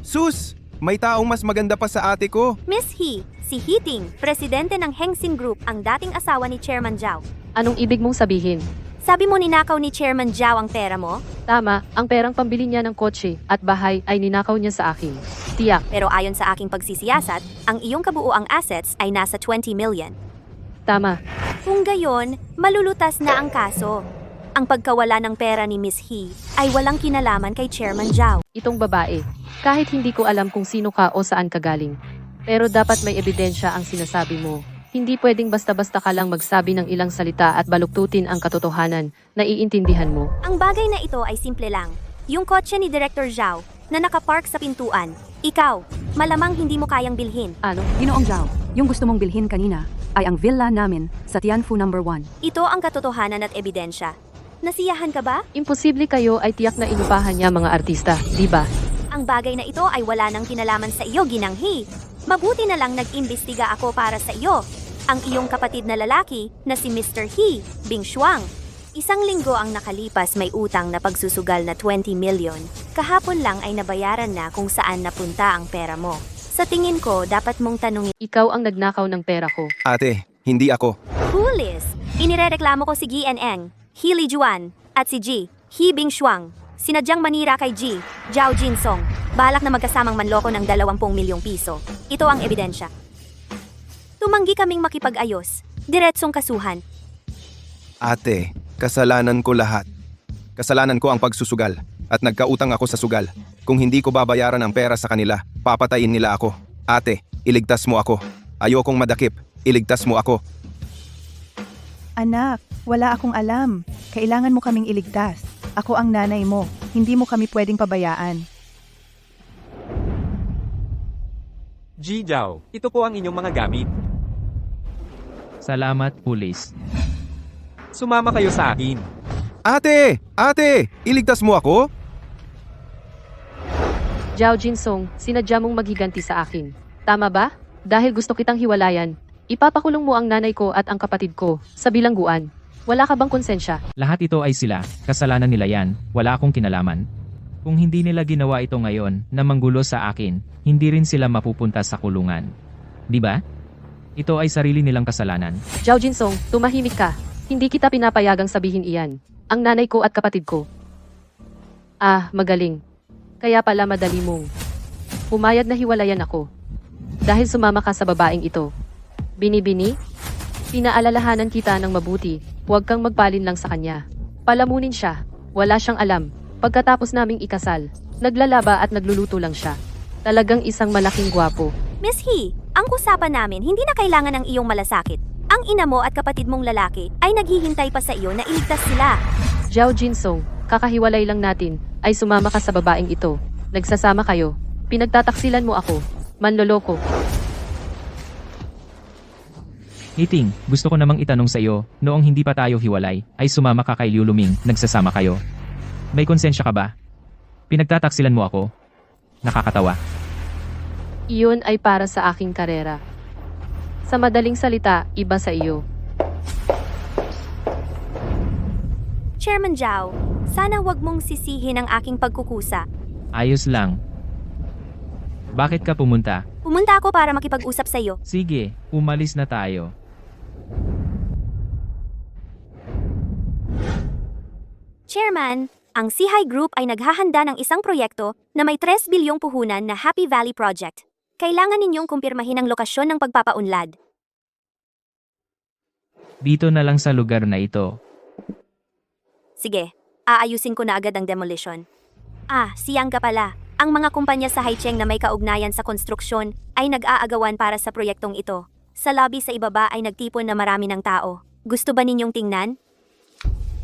Sus! May taong mas maganda pa sa ate ko. Miss He, si Hiting, presidente ng Hengxin Group, ang dating asawa ni Chairman Zhao. Anong ibig mong sabihin? Sabi mo ninakaw ni Chairman Zhao ang pera mo? Tama, ang perang pambili niya ng kotse at bahay ay ninakaw niya sa akin. Tiyak, Pero ayon sa aking pagsisiyasat, ang iyong kabuuang assets ay nasa 20 million. tama. Kung gayon, malulutas na ang kaso. Ang pagkawala ng pera ni Miss He ay walang kinalaman kay Chairman Zhao. Itong babae. Kahit hindi ko alam kung sino ka o saan ka galing. Pero dapat may ebidensya ang sinasabi mo. Hindi pwedeng basta-basta ka lang magsabi ng ilang salita at baluktutin ang katotohanan. Naiintindihan mo? Ang bagay na ito ay simple lang. Yung kotse ni Director Zhao na nakapark sa pintuan. Ikaw, malamang hindi mo kayang bilhin. Ano? Ginoong Zhao, yung gusto mong bilhin kanina ay ang villa namin sa Tianfu No. 1. Ito ang katotohanan at ebidensya. Nasiyahan ka ba? Imposible kayo ay tiyak na inupahan niya mga artista, di ba? Ang bagay na ito ay wala nang kinalaman sa iyo, Ginang He. Mabuti na lang nag-imbestiga ako para sa iyo. Ang iyong kapatid na lalaki na si Mr. He, Bing Shuang. Isang linggo ang nakalipas, may utang na pagsusugal na 20 million. Kahapon lang ay nabayaran na kung saan napunta ang pera mo. Sa tingin ko, dapat mong tanungin. Ikaw ang nagnakaw ng pera ko. Ate, hindi ako. Pulis! Inirereklamo ko si Gi Eng, He Lijuan, at si Ji, He Bing Shuang. Sinadyang manira kay Ji, Zhao Jinsong. Balak na magkasamang manloko ng 20 milyong piso. Ito ang ebidensya. Tumanggi kaming makipag-ayos. Diretsong kasuhan. Ate, kasalanan ko lahat. Kasalanan ko ang pagsusugal at nagkautang ako sa sugal. Kung hindi ko babayaran ang pera sa kanila, papatayin nila ako. Ate, iligtas mo ako. Ayokong madakip. Iligtas mo ako. Anak, wala akong alam. Kailangan mo kaming iligtas. Ako ang nanay mo. Hindi mo kami pwedeng pabayaan. Ji Zhao, ito po ang inyong mga gamit. Salamat, pulis. Sumama kayo sa akin. Ate! Ate! Iligtas mo ako? Zhao Jinsong, sinadya mong maghiganti sa akin. Tama ba? Dahil gusto kitang hiwalayan, ipapakulong mo ang nanay ko at ang kapatid ko sa bilangguan. Wala ka bang konsensya? Lahat ito ay sila, kasalanan nila yan, wala akong kinalaman. Kung hindi nila ginawa ito ngayon na manggulo sa akin, hindi rin sila mapupunta sa kulungan. Di ba? Ito ay sarili nilang kasalanan. Zhao Jinsong, tumahimik ka. Hindi kita pinapayagang sabihin iyan. Ang nanay ko at kapatid ko. Ah, magaling. Kaya pala madali mong pumayag na hiwalayan ako. Dahil sumama ka sa babaeng ito. Bini-bini? Pinaalalahanan kita ng mabuti. Huwag kang magpalin lang sa kanya. Palamunin siya. Wala siyang alam. Pagkatapos naming ikasal, naglalaba at nagluluto lang siya. Talagang isang malaking gwapo. Miss He, ang usapan namin hindi na kailangan ng iyong malasakit. Ang ina mo at kapatid mong lalaki ay naghihintay pa sa iyo na iligtas sila. Zhao Jinsong, kakahiwalay lang natin, ay sumama ka sa babaeng ito. Nagsasama kayo. Pinagtataksilan mo ako. Manloloko. Hiting, gusto ko namang itanong sa iyo, noong hindi pa tayo hiwalay, ay sumama ka kay Liu Luming, nagsasama kayo. May konsensya ka ba? Pinagtataksilan mo ako? Nakakatawa. Iyon ay para sa aking karera. Sa madaling salita, iba sa iyo. Chairman Zhao, sana wag mong sisihin ang aking pagkukusa. Ayos lang. Bakit ka pumunta? Pumunta ako para makipag-usap sa iyo. Sige, umalis na tayo. Chairman, ang Sihai Group ay naghahanda ng isang proyekto na may 3 bilyong puhunan na Happy Valley Project. Kailangan ninyong kumpirmahin ang lokasyon ng pagpapaunlad. Dito na lang sa lugar na ito. Sige, aayusin ko na agad ang demolition. Ah, siyang ka pala. Ang mga kumpanya sa Haicheng na may kaugnayan sa konstruksyon ay nag-aagawan para sa proyektong ito. Sa lobby sa ibaba ay nagtipon na marami ng tao. Gusto ba ninyong tingnan?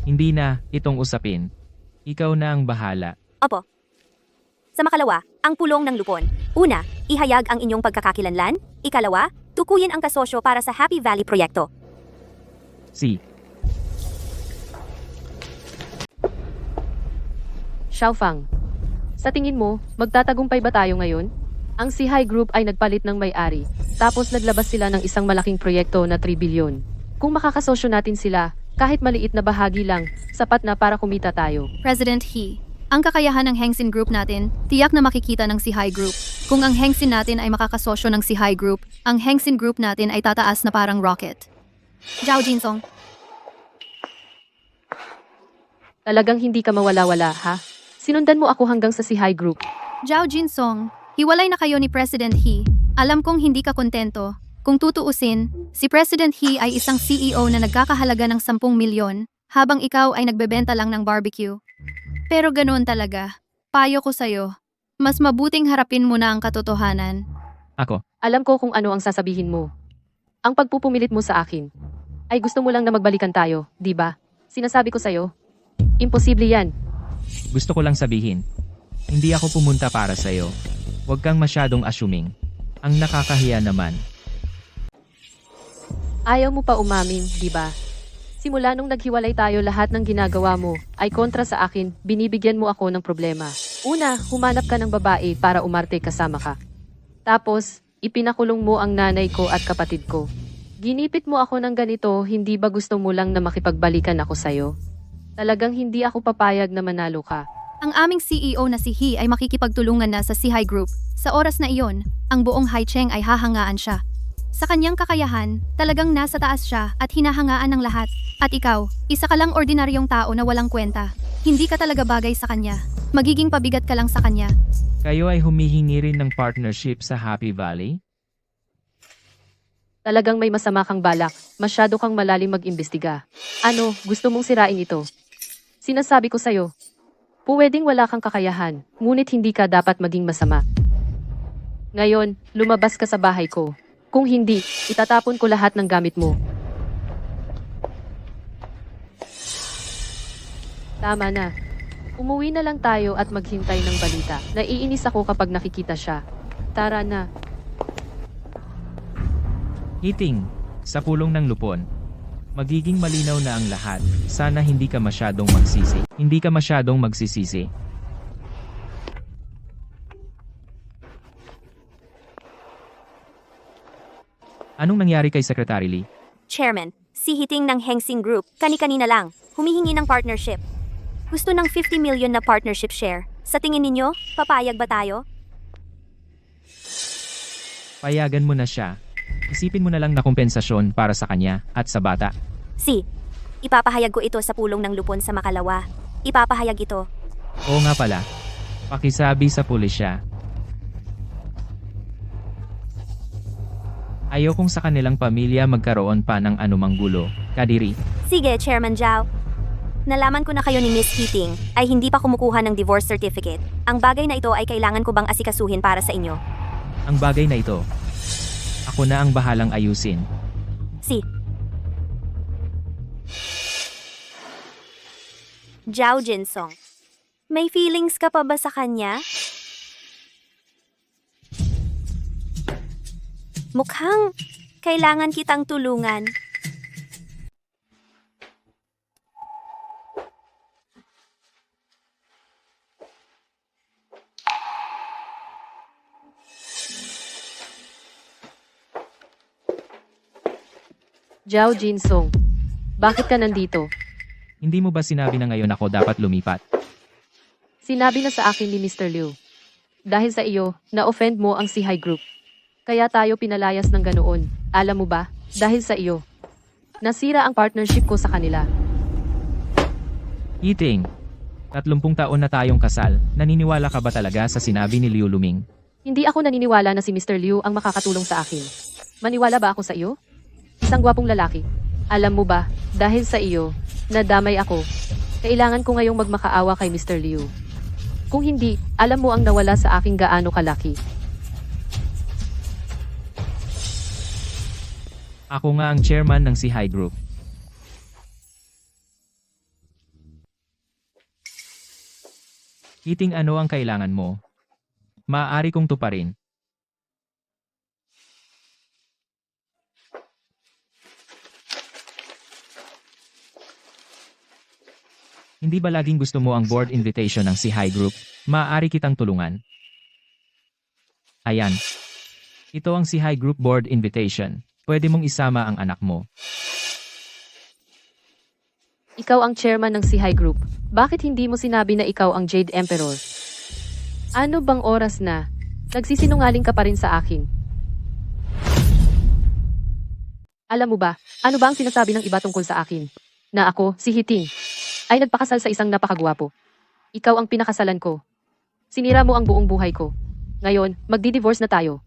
Hindi na, itong usapin. Ikaw na ang bahala. Opo. Sa makalawa, ang pulong ng lupon. Una, ihayag ang inyong pagkakakilanlan. Ikalawa, tukuyin ang kasosyo para sa Happy Valley proyekto. Xiaofang, sa tingin mo, magtatagumpay ba tayo ngayon? Ang Sihai Group ay nagpalit ng may-ari, tapos naglabas sila ng isang malaking proyekto na 3 bilyon. Kung makakasosyo natin sila, kahit maliit na bahagi lang, sapat na para kumita tayo. President He, ang kakayahan ng Hengsin Group natin, tiyak na makikita ng si High Group. Kung ang Hengsin natin ay makakasosyo ng si High Group, ang Hengsin Group natin ay tataas na parang rocket. Zhao Jinsong, Talagang hindi ka mawala-wala, ha? Sinundan mo ako hanggang sa si High Group. Zhao Jinsong, hiwalay na kayo ni President He. Alam kong hindi ka kontento. Kung tutuusin, si President He ay isang CEO na nagkakahalaga ng 10 milyon, habang ikaw ay nagbebenta lang ng barbecue. Pero ganoon talaga. Payo ko sa'yo. Mas mabuting harapin mo na ang katotohanan. Ako, Alam ko kung ano ang sasabihin mo. Ang pagpupumilit mo sa akin ay gusto mo lang na magbalikan tayo, di ba? Sinasabi ko sa'yo, imposible yan. gusto ko lang sabihin. Hindi ako pumunta para sa'yo. Huwag kang masyadong assuming. Ang nakakahiya naman. Ayaw mo pa umamin, di ba? Simula nung naghiwalay tayo, lahat ng ginagawa mo ay kontra sa akin, binibigyan mo ako ng problema. Una, humanap ka ng babae para umarte kasama ka. Tapos, ipinakulong mo ang nanay ko at kapatid ko. Ginipit mo ako ng ganito, hindi ba gusto mo lang na makipagbalikan ako sa'yo? Talagang hindi ako papayag na manalo ka. Ang aming CEO na si He ay makikipagtulungan na sa si High Group. Sa oras na iyon, ang buong Haicheng ay hahangaan siya. Sa kanyang kakayahan, talagang nasa taas siya at hinahangaan ng lahat. At ikaw, isa ka lang ordinaryong tao na walang kwenta. Hindi ka talaga bagay sa kanya. Magiging pabigat ka lang sa kanya. Kayo ay humihingi rin ng partnership sa Happy Valley? Talagang may masama kang balak, masyado kang malalim mag-imbestiga. Ano, gusto mong sirain ito? Sinasabi ko sa'yo, pwedeng wala kang kakayahan, ngunit hindi ka dapat maging masama. Ngayon, lumabas ka sa bahay ko. Kung hindi, itatapon ko lahat ng gamit mo. Tama na. Umuwi na lang tayo at maghintay ng balita. Naiinis ako kapag nakikita siya. Tara na. Hiting, sa pulong ng lupon. Magiging malinaw na ang lahat. Sana hindi ka masyadong magsisi. Hindi ka masyadong magsisisi. Anong nangyari kay Secretary Lee? Chairman, si Hiting ng Hengsin Group, kani-kanina lang, humihingi ng partnership. Gusto ng 50 million na partnership share. Sa tingin ninyo, papayag ba tayo? Payagan mo na siya. Isipin mo na lang na kompensasyon para sa kanya at sa bata. Si, ipapahayag ko ito sa pulong ng lupon sa Makalawa. Ipapahayag ito. Oo nga pala. Pakisabi sa pulisya. Ayokong sa kanilang pamilya magkaroon pa ng anumang gulo. Kadiri. Sige, Chairman Zhao. Nalaman ko na kayo ni Miss Hiting ay hindi pa kumukuha ng divorce certificate. Ang bagay na ito ay kailangan ko bang asikasuhin para sa inyo? Ang bagay na ito. Ako na ang bahalang ayusin. Si. Zhao Jinsong. May feelings ka pa ba sa kanya? Mukhang kailangan kitang tulungan. Zhao Jinsong, bakit ka nandito? Hindi mo ba sinabi na ngayon ako dapat lumipat? Sinabi na sa akin ni Mr. Liu. Dahil sa iyo, na-offend mo ang si High Group. Kaya tayo pinalayas ng ganoon. Alam mo ba, dahil sa iyo, nasira ang partnership ko sa kanila. Hiting, 30 taon na tayong kasal. Naniniwala ka ba talaga sa sinabi ni Liu Luming? Hindi ako naniniwala na si Mr. Liu ang makakatulong sa akin. Maniwala ba ako sa iyo? Isang gwapong lalaki. Alam mo ba, dahil sa iyo, nadamay ako. Kailangan ko ngayong magmakaawa kay Mr. Liu. Kung hindi, alam mo ang nawala sa aking gaano kalaki. Ako nga ang chairman ng si High Group. Hiting, ano ang kailangan mo? Maaari kong tuparin. Hindi ba laging gusto mo ang board invitation ng si High Group? Maaari kitang tulungan. Ayan. Ito ang si High Group board invitation. Pwede mong isama ang anak mo. Ikaw ang chairman ng High Group. Bakit hindi mo sinabi na ikaw ang Jade Emperor? Ano bang oras na? Nagsisinungaling ka pa rin sa akin. Alam mo ba, ano ba ang sinasabi ng iba tungkol sa akin? Na ako, si Hiting, ay nagpakasal sa isang napakagwapo. Ikaw ang pinakasalan ko. Sinira mo ang buong buhay ko. Ngayon, magdi-divorce na tayo.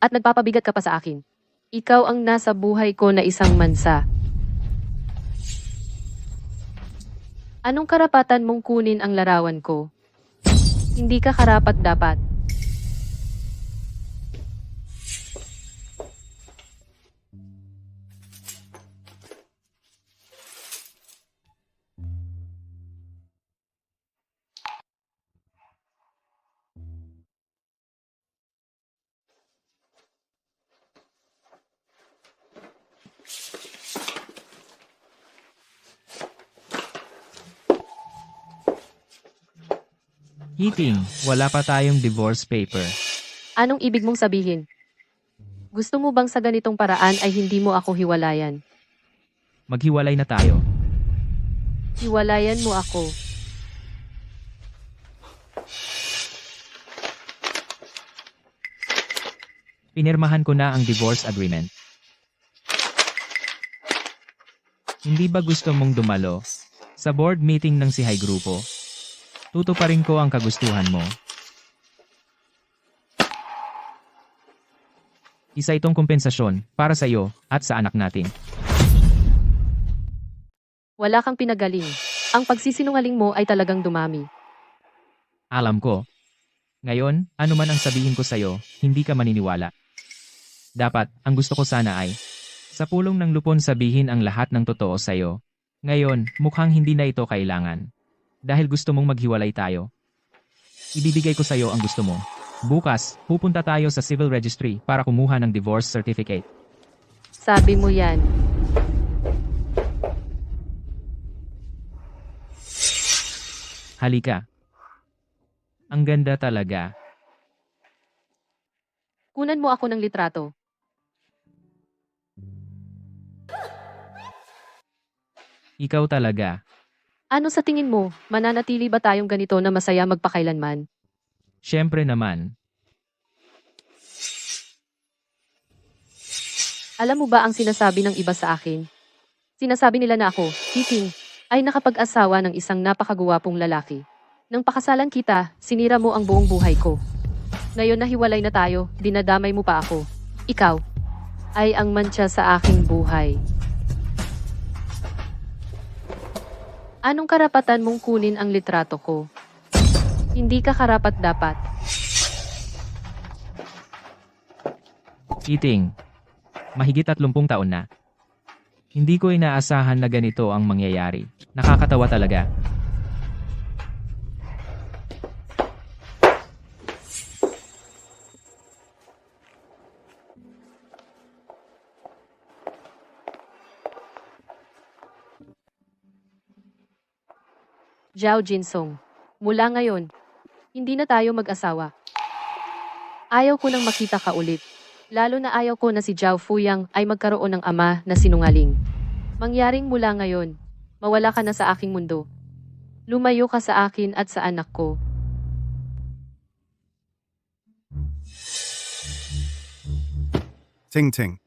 At nagpapabigat ka pa sa akin. Ikaw ang nasa buhay ko na isang mansa. Anong karapatan mong kunin ang larawan ko? Hindi ka karapat-dapat. Hiting, wala pa tayong divorce paper. Anong ibig mong sabihin? Gusto mo bang sa ganitong paraan ay hindi mo ako hiwalayan? Maghiwalay na tayo. Hiwalayan mo ako. Pinirmahan ko na ang divorce agreement. Hindi ba gusto mong dumalo sa board meeting ng High Grupo? Tutuparin ko ang kagustuhan mo. Isa itong kompensasyon para sa iyo at sa anak natin. Wala kang pinagaling. Ang pagsisinungaling mo ay talagang dumami. Alam ko. Ngayon, ano man ang sabihin ko sa'yo, hindi ka maniniwala. Dapat, ang gusto ko sana ay, sa pulong ng lupon sabihin ang lahat ng totoo sa'yo. Ngayon, mukhang hindi na ito kailangan. Dahil gusto mong maghiwalay tayo. Ibibigay ko sa'yo ang gusto mo. Bukas, pupunta tayo sa civil registry para kumuha ng divorce certificate. Sabi mo yan. Halika. Ang ganda talaga. Kunan mo ako ng litrato. Ikaw talaga. Ano sa tingin mo, mananatili ba tayong ganito na masaya magpakailanman? Siyempre naman. Alam mo ba ang sinasabi ng iba sa akin? Sinasabi nila na ako, Hiting, ay nakapag-asawa ng isang napakaguwapong lalaki. Nang pakasalan kita, sinira mo ang buong buhay ko. Ngayon nahiwalay na tayo, dinadamay mo pa ako. Ikaw, ay ang mantsa sa aking buhay. Anong karapatan mong kunin ang litrato ko? Hindi ka karapat-dapat. Hiting. Mahigit 30 taon na. Hindi ko inaasahan na ganito ang mangyayari. Nakakatawa talaga. Zhao Jinsong, mula ngayon, hindi na tayo mag-asawa. Ayaw ko nang makita ka ulit. Lalo na ayaw ko na si Zhao Fuyang ay magkaroon ng ama na sinungaling. Mangyaring mula ngayon, mawala ka na sa aking mundo. Lumayo ka sa akin at sa anak ko. Ting Ting.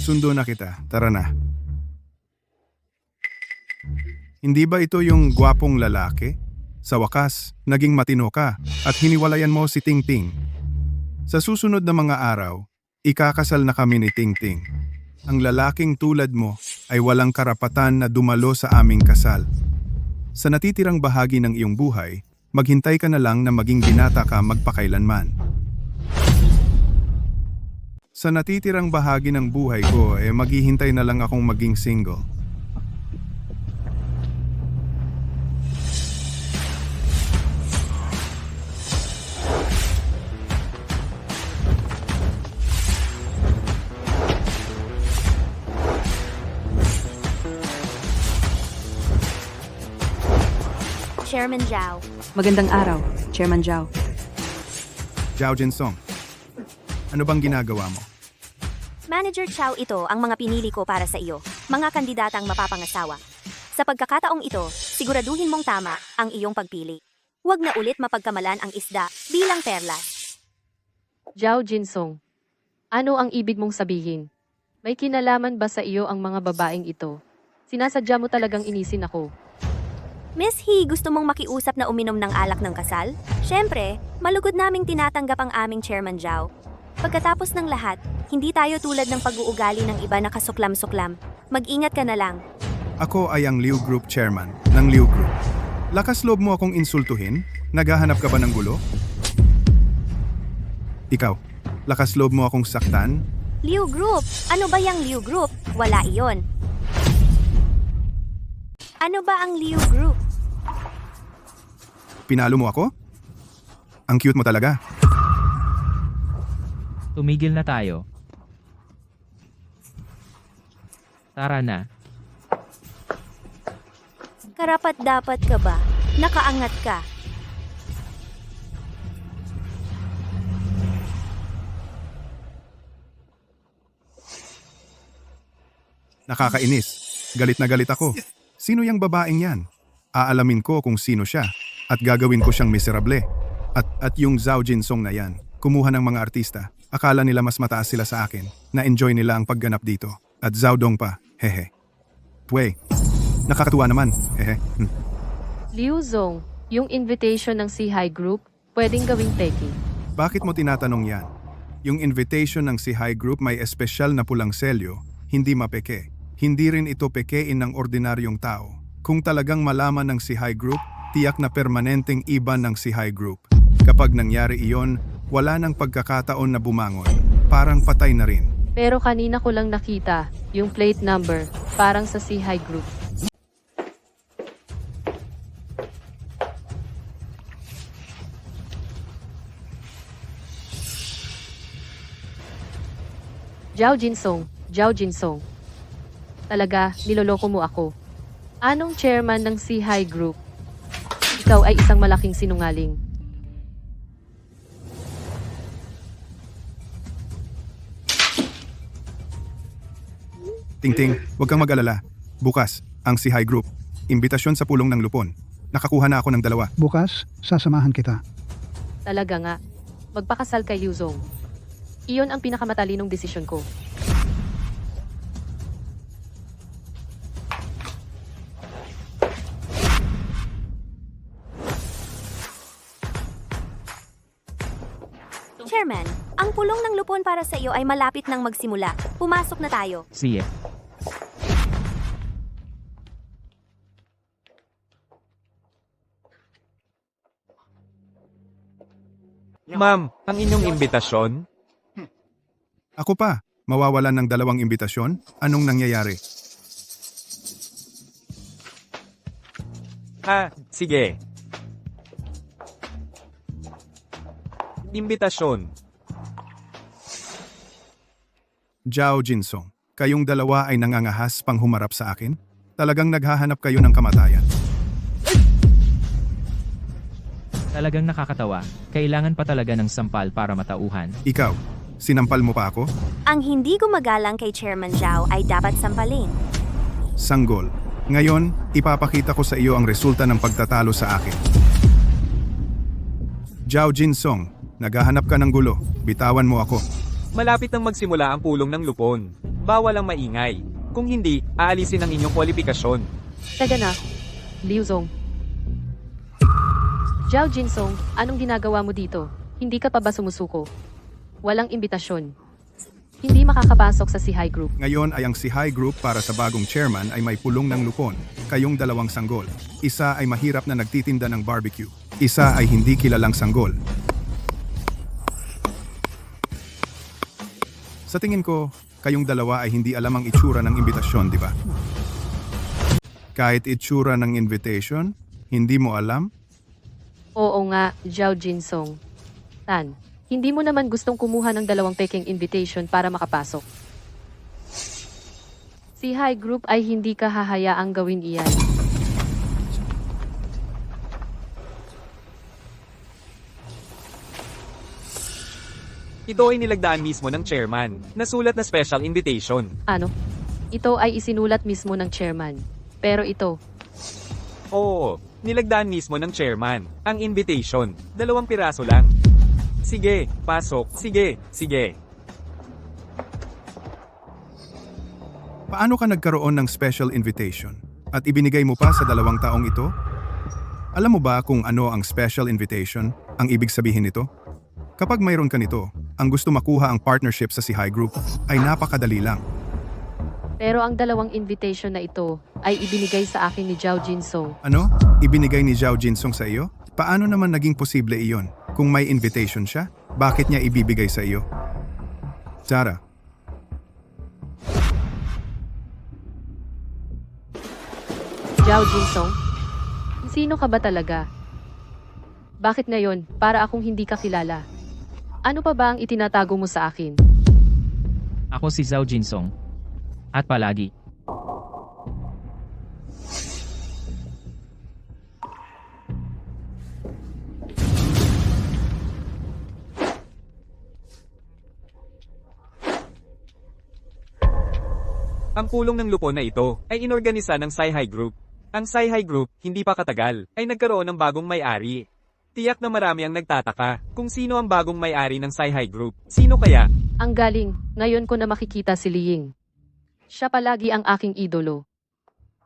Sundo na kita. Tara na. Hindi ba ito yung gwapong lalaki? Sa wakas, naging matino ka at hiniwalayan mo si Ting Ting. Sa susunod na mga araw, ikakasal na kami ni Ting Ting. Ang lalaking tulad mo ay walang karapatan na dumalo sa aming kasal. Sa natitirang bahagi ng iyong buhay, maghintay ka na lang na maging binata ka magpakailanman. Sa natitirang bahagi ng buhay ko, maghihintay na lang akong maging single. Chairman Zhao. Magandang araw, Chairman Zhao. Zhao Jinsong, ano bang ginagawa mo? Manager Chow, ito ang mga pinili ko para sa iyo. Mga kandidatang mapapangasawa. Sa Sa pagkakataong ito, siguraduhin mong tama ang iyong pagpili. Huwag na ulit mapagkamalan ang isda bilang perlas. Zhao Jinsong, ano ang ibig mong sabihin? May kinalaman ba sa iyo ang mga babaeng ito? Sinasadya mo talagang inisin ako. Miss He, gusto mong makiusap na uminom ng alak ng kasal? Siyempre, malugod naming tinatanggap ang aming Chairman Zhao. Pagkatapos ng lahat, hindi tayo tulad ng pag-uugali ng iba na kasuklam-suklam. Mag-ingat ka na lang. Ako ay ang Liu Group Chairman ng Liu Group. Lakas loob mo akong insultuhin? Naghahanap ka ba ng gulo? Ikaw, lakas loob mo akong saktan? Liu Group! Ano ba yung Liu Group? Wala iyon. Ano ba ang Liu Group? Pinalo mo ako? Ang cute mo talaga. Tumigil na tayo. Tara na. Karapat-dapat ka ba? Nakaangat ka. Nakakainis. Galit na galit ako. Sino yung babaeng yan? Aalamin ko kung sino siya at gagawin ko siyang miserable. At yung Zhao Jinsong na yan, kumuha ng mga artista. Akala nila mas mataas sila sa akin. Na-enjoy nila ang pagganap dito. At Zhao Dong pa. Hehe. Pwey. Nakakatuwa naman. Hehe. Liu Zong, yung invitation ng Si-Hi Group, pwedeng gawing peki. Bakit mo tinatanong yan? Yung invitation ng Si-Hi Group may espesyal na pulang selyo, hindi mapeke. Hindi rin ito pekein ng ordinaryong tao. Kung talagang malaman ng Si-Hi Group, tiyak na permanenteng iban ng Si-Hi Group. Kapag nangyari iyon, wala nang pagkakataon na bumangon. Parang patay na rin. Pero kanina ko lang nakita, yung plate number, parang sa Si-Hi Group. Zhao Jinsong. Talaga, niloloko mo ako. Anong chairman ng Si-Hi Group? Ikaw ay isang malaking sinungaling. Tingting, huwag kang mag-alala. Bukas, ang Si-Hi Group. Imbitasyon sa pulong ng lupon. Nakakuha na ako ng 2. Bukas, sasamahan kita. Talaga nga. Magpakasal kay Liu Zong. Iyon ang pinakamatalinong desisyon ko. Chairman, ang pulong ng lupon para sa iyo ay malapit nang magsimula. Pumasok na tayo. Sige. Ma'am, ang inyong imbitasyon? Ako pa, mawawalan ng 2 imbitasyon? Anong nangyayari? Sige. Imbitasyon. Zhao Jinsong, kayong 2 ay nangangahas pang humarap sa akin? Talagang naghahanap kayo ng kamatayan. Talagang nakakatawa. Kailangan pa talaga ng sampal para matauhan. Ikaw, sinampal mo pa ako? Ang hindi gumagalang kay Chairman Zhao ay dapat sampalin. Sanggol. Ngayon, ipapakita ko sa iyo ang resulta ng pagtatalo sa akin. Zhao Jinsong, naghahanap ka ng gulo. Bitawan mo ako. Malapit nang magsimula ang pulong ng lupon. Bawal ang maingay. Kung hindi, aalisin ang inyong kwalifikasyon. Teka na, Liu Zong. Zhao Jinsong, anong ginagawa mo dito? Hindi ka pa ba sumusuko? Walang imbitasyon. Hindi makakapasok sa Si-Hi Group. Ngayon ay ang Si-Hi Group para sa bagong chairman ay may pulong ng lupon. Kayong 2 sanggol. Isa ay mahirap na nagtitinda ng barbecue. Isa ay hindi kilalang sanggol. Sa tingin ko, kayong 2 ay hindi alam ang itsura ng imbitasyon, di ba? Kahit itsura ng invitation, hindi mo alam? Oo nga, Zhao Jinsong. Tan, hindi mo naman gustong kumuha ng 2 peking invitation para makapasok. Si-Hi Group ay hindi ka hahayaang gawin iyan. Ito ay nilagdaan mismo ng chairman. Nasulat na special invitation. Ano? Ito ay isinulat mismo ng chairman. Pero ito, Oo, nilagdaan mismo ng chairman. Ang invitation, 2 piraso lang. Sige, pasok. Sige. Paano ka nagkaroon ng special invitation? At ibinigay mo pa sa 2 taong ito? Alam mo ba kung ano ang special invitation? Ang ibig sabihin nito? Kapag mayroon ka nito, ang gusto makuha ang partnership sa High Group ay napakadali lang. pero ang 2 invitation na ito ay ibinigay sa akin ni Zhao Jinsong. Ano? Ibinigay ni Zhao Jinsong sa iyo? Paano naman naging posible iyon? Kung may invitation siya, bakit niya ibibigay sa iyo? Tara. Zhao Jinsong? Sino ka ba talaga? Bakit ngayon, para akong hindi ka kilala? Ano pa ba ang itinatago mo sa akin? Ako si Zhao Jinsong. At palagi. Ang pulong ng lupon na ito ay inorganisa ng High Group. Ang High Group, hindi pa katagal, ay nagkaroon ng bagong may-ari. Tiyak na marami ang nagtataka kung sino ang bagong may-ari ng High Group. Sino kaya? Ang galing, ngayon ko na makikita si Liying. Siya palagi ang aking idolo.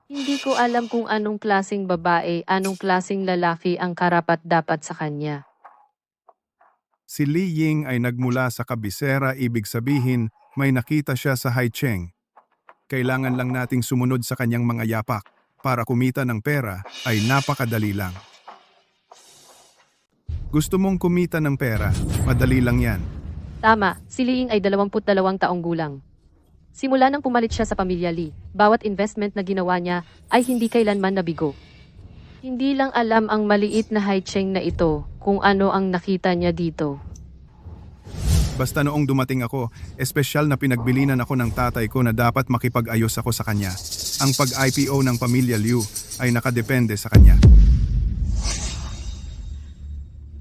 Hindi ko alam kung anong klaseng babae, anong klaseng lalaki ang karapat-dapat sa kanya. Si Li Ying ay nagmula sa kabisera, ibig sabihin may nakita siya sa Haicheng. Kailangan lang nating sumunod sa kanyang mga yapak. Para kumita ng pera ay napakadali lang. Gusto mong kumita ng pera, madali lang yan. Tama, si Liying ay 22 taong gulang. Simula nang pumalit siya sa pamilya Li, bawat investment na ginawa niya ay hindi kailanman nabigo. Hindi lang alam ang maliit na Haicheng na ito kung ano ang nakita niya dito. Basta noong dumating ako, espesyal na pinagbilinan ako ng tatay ko na dapat makipag-ayos ako sa kanya. Ang pag-IPO ng pamilya Liu ay nakadepende sa kanya.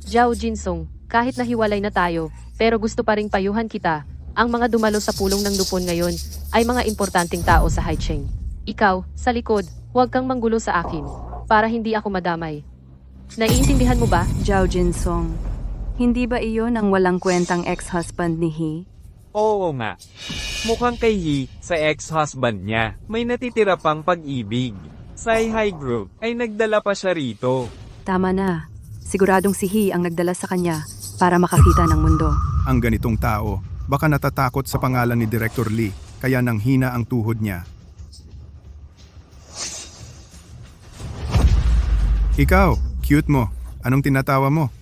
Zhao Jinsong, kahit nahiwalay na tayo, pero gusto pa ring payuhan kita. Ang mga dumalo sa pulong ng lupon ngayon ay mga importanteng tao sa Haicheng. Ikaw, sa likod, huwag kang manggulo sa akin, para hindi ako madamay. Naiintindihan mo ba? Zhao Jinsong, hindi ba iyon ang walang kwentang ex-husband ni He? Oo nga. Mukhang kay He, sa ex-husband niya, may natitira pang pag-ibig. Sa High Group ay nagdala pa siya rito. Tama na. Siguradong si He ang nagdala sa kanya para makakita ng mundo. Ang ganitong tao, baka natatakot sa pangalan ni Director Lee, kaya nang hina ang tuhod niya. Ikaw, cute mo. Anong tinatawa mo?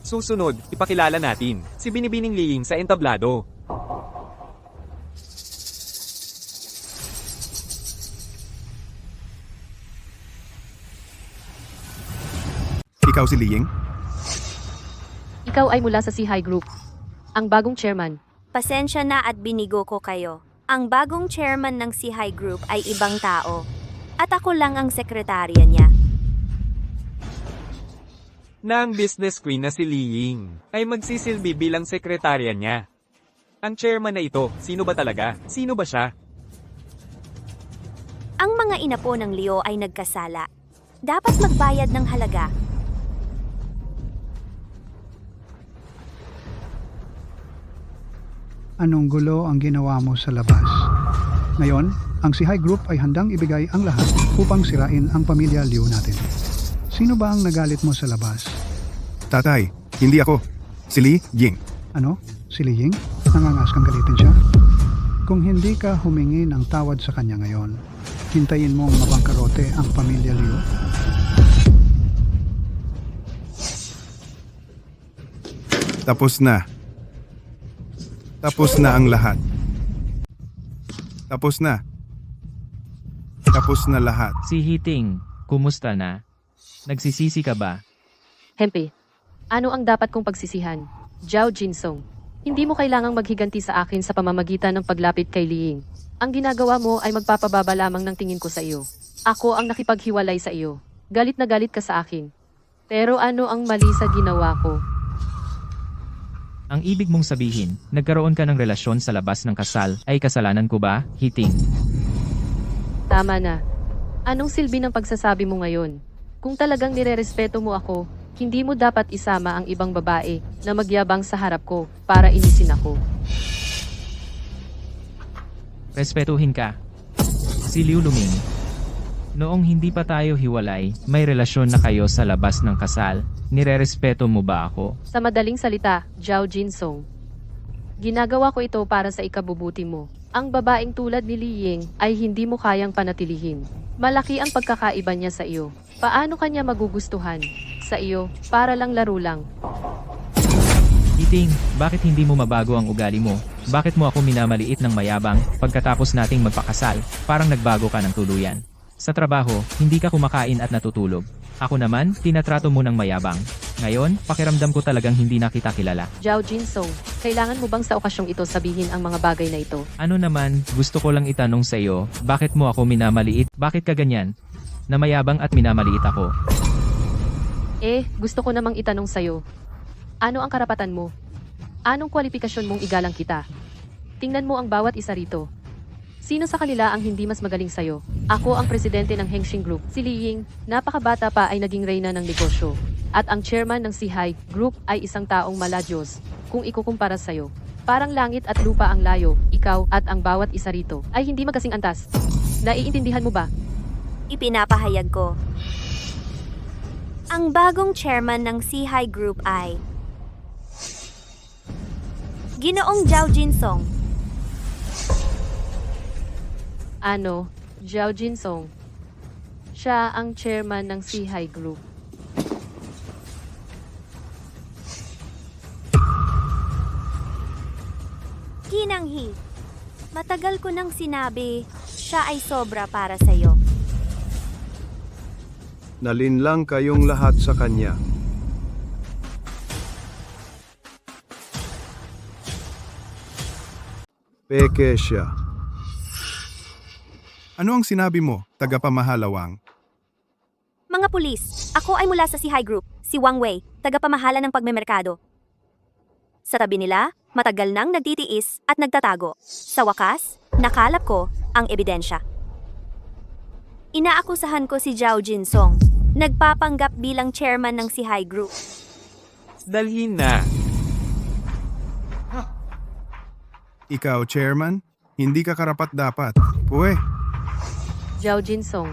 Susunod, ipakilala natin, si Binibining Liying sa entablado. Ikaw si Liying? Ikaw ay mula sa High Group, ang bagong chairman. Pasensya na at binigo ko kayo. Ang bagong chairman ng High Group ay ibang tao. At ako lang ang sekretarya niya. Na ang business queen na si Liying ay magsisilbi bilang sekretarya niya. Ang chairman na ito, sino ba talaga? Sino ba siya? Ang mga inapo ng Leo ay nagkasala. Dapat magbayad ng halaga. Anong gulo ang ginawa mo sa labas? Ngayon, ang High Group ay handang ibigay ang lahat upang sirain ang pamilya Liu natin. Sino ba ang nagalit mo sa labas? Tatay, hindi ako. Si Li Ying. Ano? Si Li Ying? Nangangas kang galitin siya? Kung hindi ka humingi ng tawad sa kanya ngayon, hintayin mong mabangkarote ang pamilya Liu? Tapos na. Tapos na ang lahat. Tapos na. Tapos na lahat. Si Hiting, kumusta na? Nagsisisi ka ba? Hempe, ano ang dapat kong pagsisihan? Zhao Jinsong, hindi mo kailangang maghiganti sa akin sa pamamagitan ng paglapit kay Liying. Ang ginagawa mo ay magpapababa lamang ng tingin ko sa iyo. Ako ang nakipaghiwalay sa iyo. Galit na galit ka sa akin. Pero ano ang mali sa ginawa ko? Ang ibig mong sabihin, nagkaroon ka ng relasyon sa labas ng kasal, ay kasalanan ko ba, Hiting? Tama na. Anong silbi ng pagsasabi mo ngayon? Kung talagang nirerespeto mo ako, hindi mo dapat isama ang ibang babae na magyabang sa harap ko para inisin ako. Respetuhin ka. Si Liu Luming. Noong hindi pa tayo hiwalay, may relasyon na kayo sa labas ng kasal. Nirerespeto mo ba ako? Sa madaling salita, Zhao Jinsong. Ginagawa ko ito para sa ikabubuti mo. Ang babaeng tulad ni Li Ying ay hindi mo kayang panatilihin. Malaki ang pagkakaiba niya sa iyo. Paano kanya magugustuhan? Sa iyo, para lang laro lang. Iting, bakit hindi mo mabago ang ugali mo? Bakit mo ako minamaliit ng mayabang pagkatapos nating magpakasal? Parang nagbago ka ng tuluyan. Sa trabaho, hindi ka kumakain at natutulog. Ako naman, tinatrato mo ng mayabang. Ngayon, pakiramdam ko talagang hindi na kita kilala. Zhao Jinsong, kailangan mo bang sa okasyong ito sabihin ang mga bagay na ito? Ano naman, gusto ko lang itanong sa iyo, bakit mo ako minamaliit? Bakit ka ganyan? Na mayabang at minamaliit ako. Gusto ko namang itanong sa'yo. Ano ang karapatan mo? Anong kwalifikasyon mong igalang kita? Tingnan mo ang bawat isa rito. Sino sa kanila ang hindi mas magaling sa'yo? Ako ang presidente ng Hengxing Group. Si Li Ying, napakabata pa ay naging reyna ng negosyo. At ang chairman ng Sihai Group ay isang taong maladyos. Kung ikukumpara sa'yo, parang langit at lupa ang layo, ikaw at ang bawat isa rito ay hindi magkasing antas. Naiintindihan mo ba? Ipinapahayag ko. Ang bagong chairman ng Sihai Group ay Ginoong Zhao Jinsong. Ano, Zhao Jinsong. Siya ang chairman ng Sihai Group. Ginanghi, matagal ko nang sinabi, siya ay sobra para sa'yo. Nalinlang kayong lahat sa kanya. Peke siya. Ano ang sinabi mo, tagapamahalawang? Mga pulis, ako ay mula sa Sihai Group, si Wang Wei, tagapamahala ng pagmemerkado. Sa tabi nila, matagal nang nagtitiis at nagtatago. Sa wakas, nakalap ko ang ebidensya. Inaakusahan ko si Zhao Jinsong, nagpapanggap bilang chairman ng Sihai Group. Dalhin na. Ikaw, chairman? Hindi ka karapat-dapat. Puwe. Zhao Jinsong.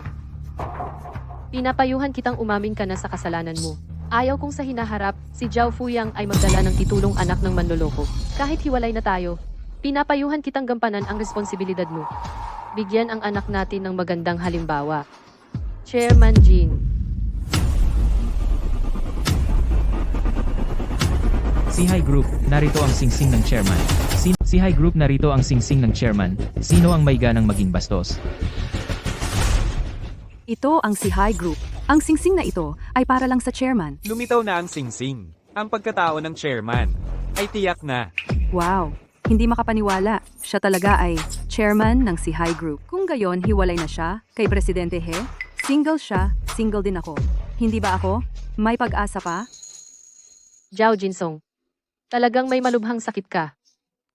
Pinapayuhan kitang umamin ka na sa kasalanan mo. Ayaw kong sa hinaharap, si Zhao Fuyang ay magdala ng titulong anak ng manloloko. Kahit hiwalay na tayo, pinapayuhan kitang gampanan ang responsibilidad mo. Bigyan ang anak natin ng magandang halimbawa. Chairman Jin. Sihai Group, narito ang singsing ng chairman. Sihai Group, narito ang singsing ng chairman. Sino ang may ganang maging bastos? Ito ang Sihai Group. Ang singsing na ito ay para lang sa chairman. Lumitaw na ang singsing. Ang pagkatao ng chairman ay tiyak na. Wow, hindi makapaniwala. Siya talaga ay chairman ng Sihai Group. Kung gayon, hiwalay na siya kay Presidente He. Single siya, single din ako. Hindi ba ako? May pag-asa pa? Zhao Jinsong. Talagang may malubhang sakit ka.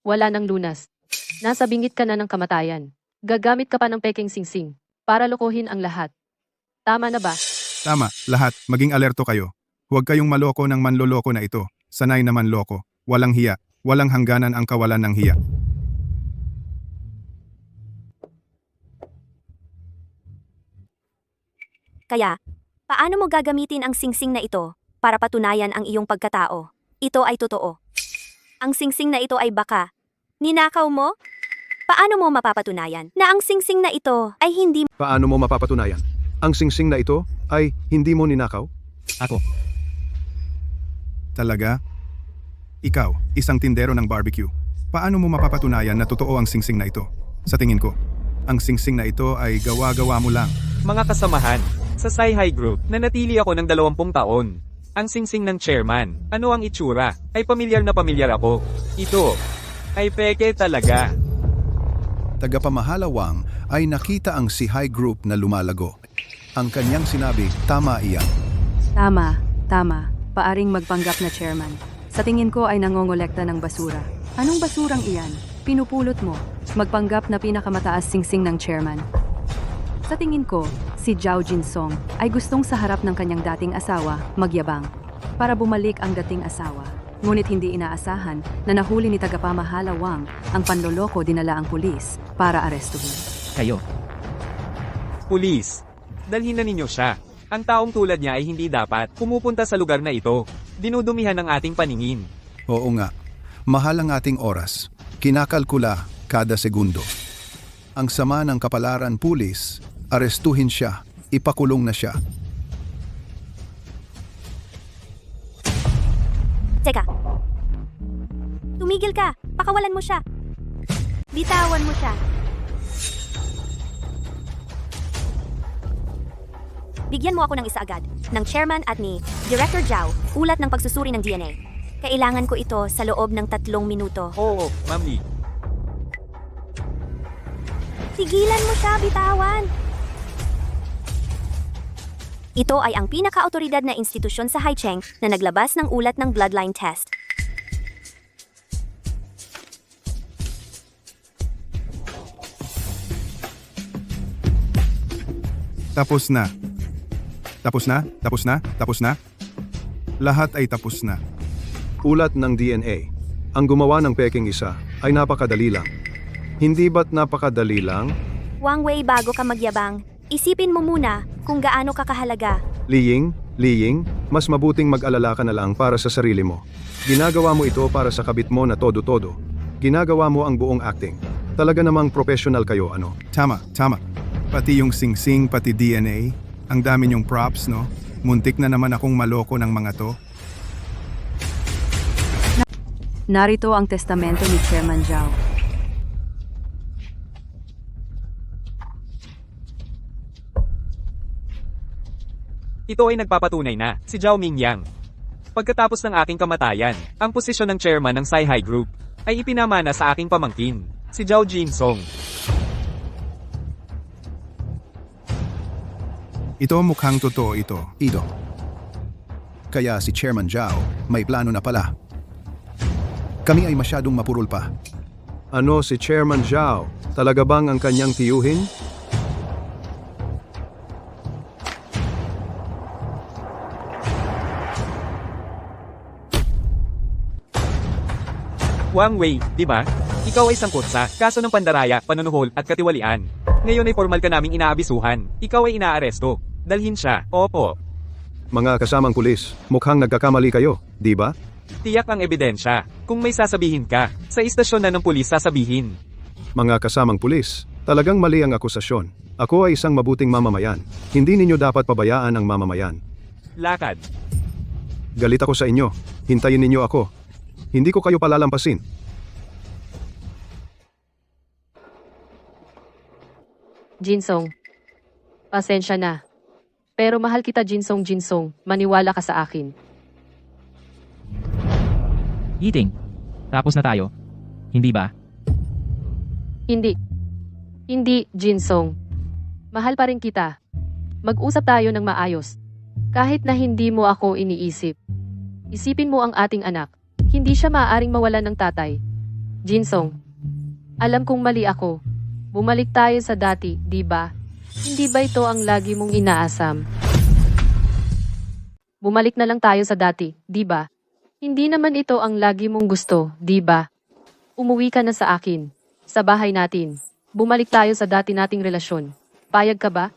Wala nang lunas. Nasa bingit ka na ng kamatayan. Gagamit ka pa ng peking singsing para lokohin ang lahat. Tama na ba? Tama, lahat. Maging alerto kayo. Huwag kayong maloko ng manloloko na ito. Sanay na manloko. Walang hiya. Walang hangganan ang kawalan ng hiya. Kaya, paano mo gagamitin ang singsing na ito para patunayan ang iyong pagkatao? Ito ay totoo. Ang singsing na ito ay baka. Ninakaw mo? Paano mo mapapatunayan na ang singsing na ito ay hindi... Paano mo mapapatunayan? Ang singsing na ito ay hindi mo ninakaw? Ako. Talaga? Ikaw, isang tindero ng barbecue. Paano mo mapapatunayan na totoo ang singsing na ito? Sa tingin ko, ang singsing na ito ay gawa-gawa mo lang. Mga kasamahan, sa Sihai Group, nanatili ako ng 20 taon. Ang singsing ng chairman, ano ang itsura? Ay pamilyar na pamilyar ako. Ito, ay peke talaga. Tagapamahalawang ay nakita ang Sihai Group na lumalago. Ang kanyang sinabi, tama iyan. Tama, tama. Paaring magpanggap na chairman. Sa tingin ko ay nangongolekta ng basura. Anong basurang iyan? Pinupulot mo. Magpanggap na pinakamataas singsing ng chairman. Sa tingin ko, Si Zhao Jinsong ay gustong sa harap ng kanyang dating asawa, magyabang, para bumalik ang dating asawa. Ngunit hindi inaasahan na nahuli ni tagapamahala Wang ang panloloko, dinala ang pulis para arestuhin. Kayo. Pulis, dalhin na ninyo siya. Ang taong tulad niya ay hindi dapat pumupunta sa lugar na ito. Dinudumihan ang ating paningin. Oo nga. Mahal ang ating oras. Kinakalkula kada segundo. Ang sama ng kapalaran, pulis, arestuhin siya, ipakulong na siya. Teka. Tumigil ka. Pakawalan mo siya. Bitawan mo siya. Bigyan mo ako ng isa agad, ng chairman at ni Director Zhao, ulat ng pagsusuri ng DNA. Kailangan ko ito sa loob ng 3 minuto. Oo, Ma'am Lee. Tigilan mo siya, bitawan! Ito ay ang pinaka-autoridad na institusyon sa Haicheng na naglabas ng ulat ng bloodline test. Tapos na. Tapos na? Tapos na? Tapos na? Lahat ay tapos na. Ulat ng DNA. Ang gumawa ng peking isa ay napakadali lang. Hindi ba't napakadali lang? Wang Wei, bago ka magyabang, isipin mo muna kung gaano ka kahalaga. Liying, mas mabuting mag-alala ka na lang para sa sarili mo. Ginagawa mo ito para sa kabit mo na todo-todo. Ginagawa mo ang buong acting. Talaga namang professional kayo, ano? Tama. Pati yung singsing, pati DNA. Ang dami niyong props, no? Muntik na naman akong maloko ng mga to. Narito ang testamento ni Chairman Zhao. Ito ay nagpapatunay na si Zhao Mingyang. Pagkatapos ng aking kamatayan, ang posisyon ng chairman ng Sci-Hi Group ay ipinamana sa aking pamangkin, si Zhao Jinsong. Ito mukhang totoo ito. Ido. Kaya si Chairman Zhao may plano na pala. Kami ay masyadong mapurol pa. Ano si Chairman Zhao? Talaga bang ang kanyang tiyuhin? Wang Wei, di ba? Ikaw ay sangkot sa kaso ng pandaraya, panunuhol at katiwalian. Ngayon ay formal ka naming inaabisuhan. Ikaw ay inaaresto. Dalhin siya. Opo. Mga kasamang pulis, mukhang nagkakamali kayo, di ba? Tiyak ang ebidensya. Kung may sasabihin ka, sa istasyon na ng pulis sasabihin. Mga kasamang pulis, talagang mali ang akusasyon. Ako ay isang mabuting mamamayan. Hindi ninyo dapat pabayaan ang mamamayan. Lakad. Galit ako sa inyo. Hintayin ninyo ako. Hindi ko kayo palalampasin. Jinsong, pasensya na. Pero mahal kita, Jinsong. Maniwala ka sa akin. Eating. Tapos na tayo. Hindi ba? Hindi, Jinsong. Mahal pa rin kita. Mag-usap tayo ng maayos. Kahit na hindi mo ako iniisip. Isipin mo ang ating anak. Hindi siya maaaring mawalan ng tatay. Jinsong, alam kong mali ako. Bumalik tayo sa dati, di ba? Hindi ba ito ang lagi mong inaasam? Bumalik na lang tayo sa dati, di ba? Hindi naman ito ang lagi mong gusto, di ba? Umuwi ka na sa akin, sa bahay natin. Bumalik tayo sa dati nating relasyon. Payag ka ba?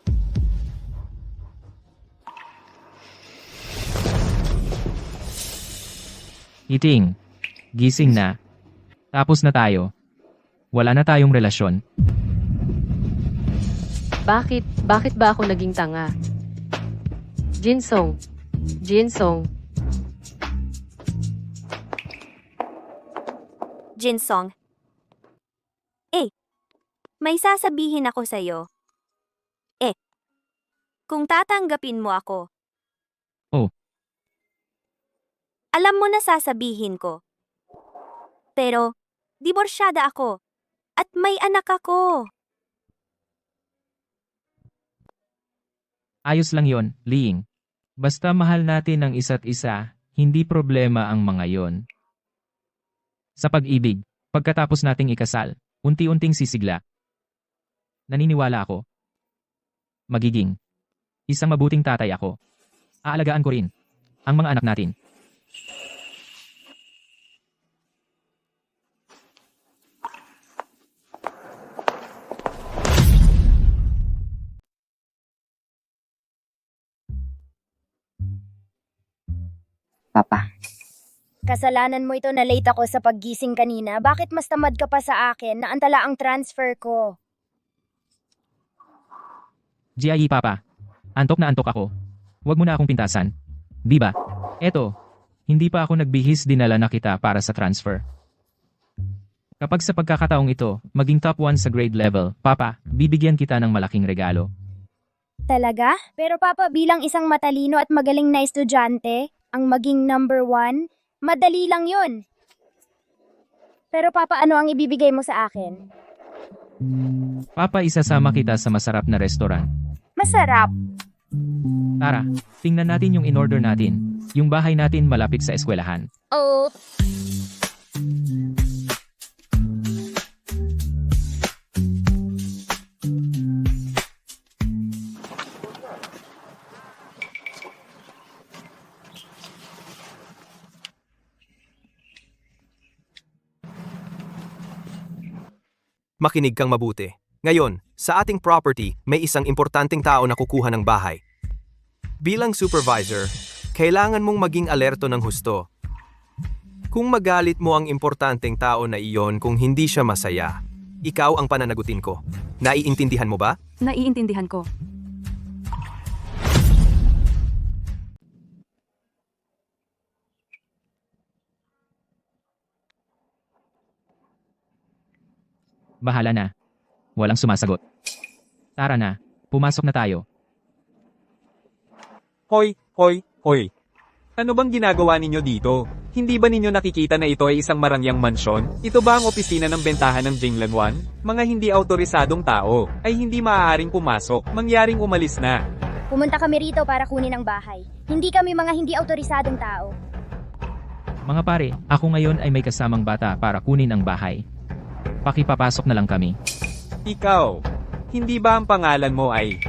Eating. Gising na. Tapos na tayo. Wala na tayong relasyon. Bakit ba ako naging tanga? Jinsong. Jinsong. May sasabihin ako sa'yo. Kung tatanggapin mo ako. Oh. Alam mo na sasabihin ko. Pero, diborsyada ako. At may anak ako. Ayos lang yon, Ling. Basta mahal natin ang isa't isa, hindi problema ang mga yon. Sa pag-ibig, pagkatapos nating ikasal, unti-unting sisigla. Naniniwala ako. Magiging Isang mabuting tatay ako. Aalagaan ko rin ang mga anak natin. Papa. Kasalanan mo ito na late ako sa paggising kanina. Bakit mas tamad ka pa sa akin? Naantala ang transfer ko. GIE Papa, antok na antok ako. Huwag mo na akong pintasan. Di ba? Eto, hindi pa ako nagbihis dinala na kita para sa transfer. Kapag sa pagkakataong ito, maging top 1 sa grade level, Papa, bibigyan kita ng malaking regalo. Talaga? Pero Papa, bilang isang matalino at magaling na estudyante, ang maging number 1, madali lang yun. Pero Papa, ano ang ibibigay mo sa akin? Papa, isasama kita sa masarap na restaurant. Masarap. Tara, tingnan natin yung in-order natin. Yung bahay natin malapit sa eskwelahan. Oh. Makinig kang mabuti. Ngayon, sa ating property, may isang importanteng tao na kukuha ng bahay. Bilang supervisor, kailangan mong maging alerto ng husto. Kung magalit mo ang importanteng tao na iyon kung hindi siya masaya, ikaw ang pananagutin ko. Naiintindihan mo ba? Naiintindihan ko. Bahala na. Walang sumasagot. Tara na, pumasok na tayo. Hoy, hoy, hoy. Ano bang ginagawa ninyo dito? Hindi ba ninyo nakikita na ito ay isang marangyang mansyon? Ito ba ang opisina ng bentahan ng Jinglan 1? Mga hindi autorisadong tao ay hindi maaaring pumasok, mangyaring umalis na. Pumunta kami rito para kunin ang bahay. Hindi kami mga hindi autorisadong tao. Mga pare, ako ngayon ay may kasamang bata para kunin ang bahay. Pakipapasok na lang kami. Ikaw, hindi ba ang pangalan mo ay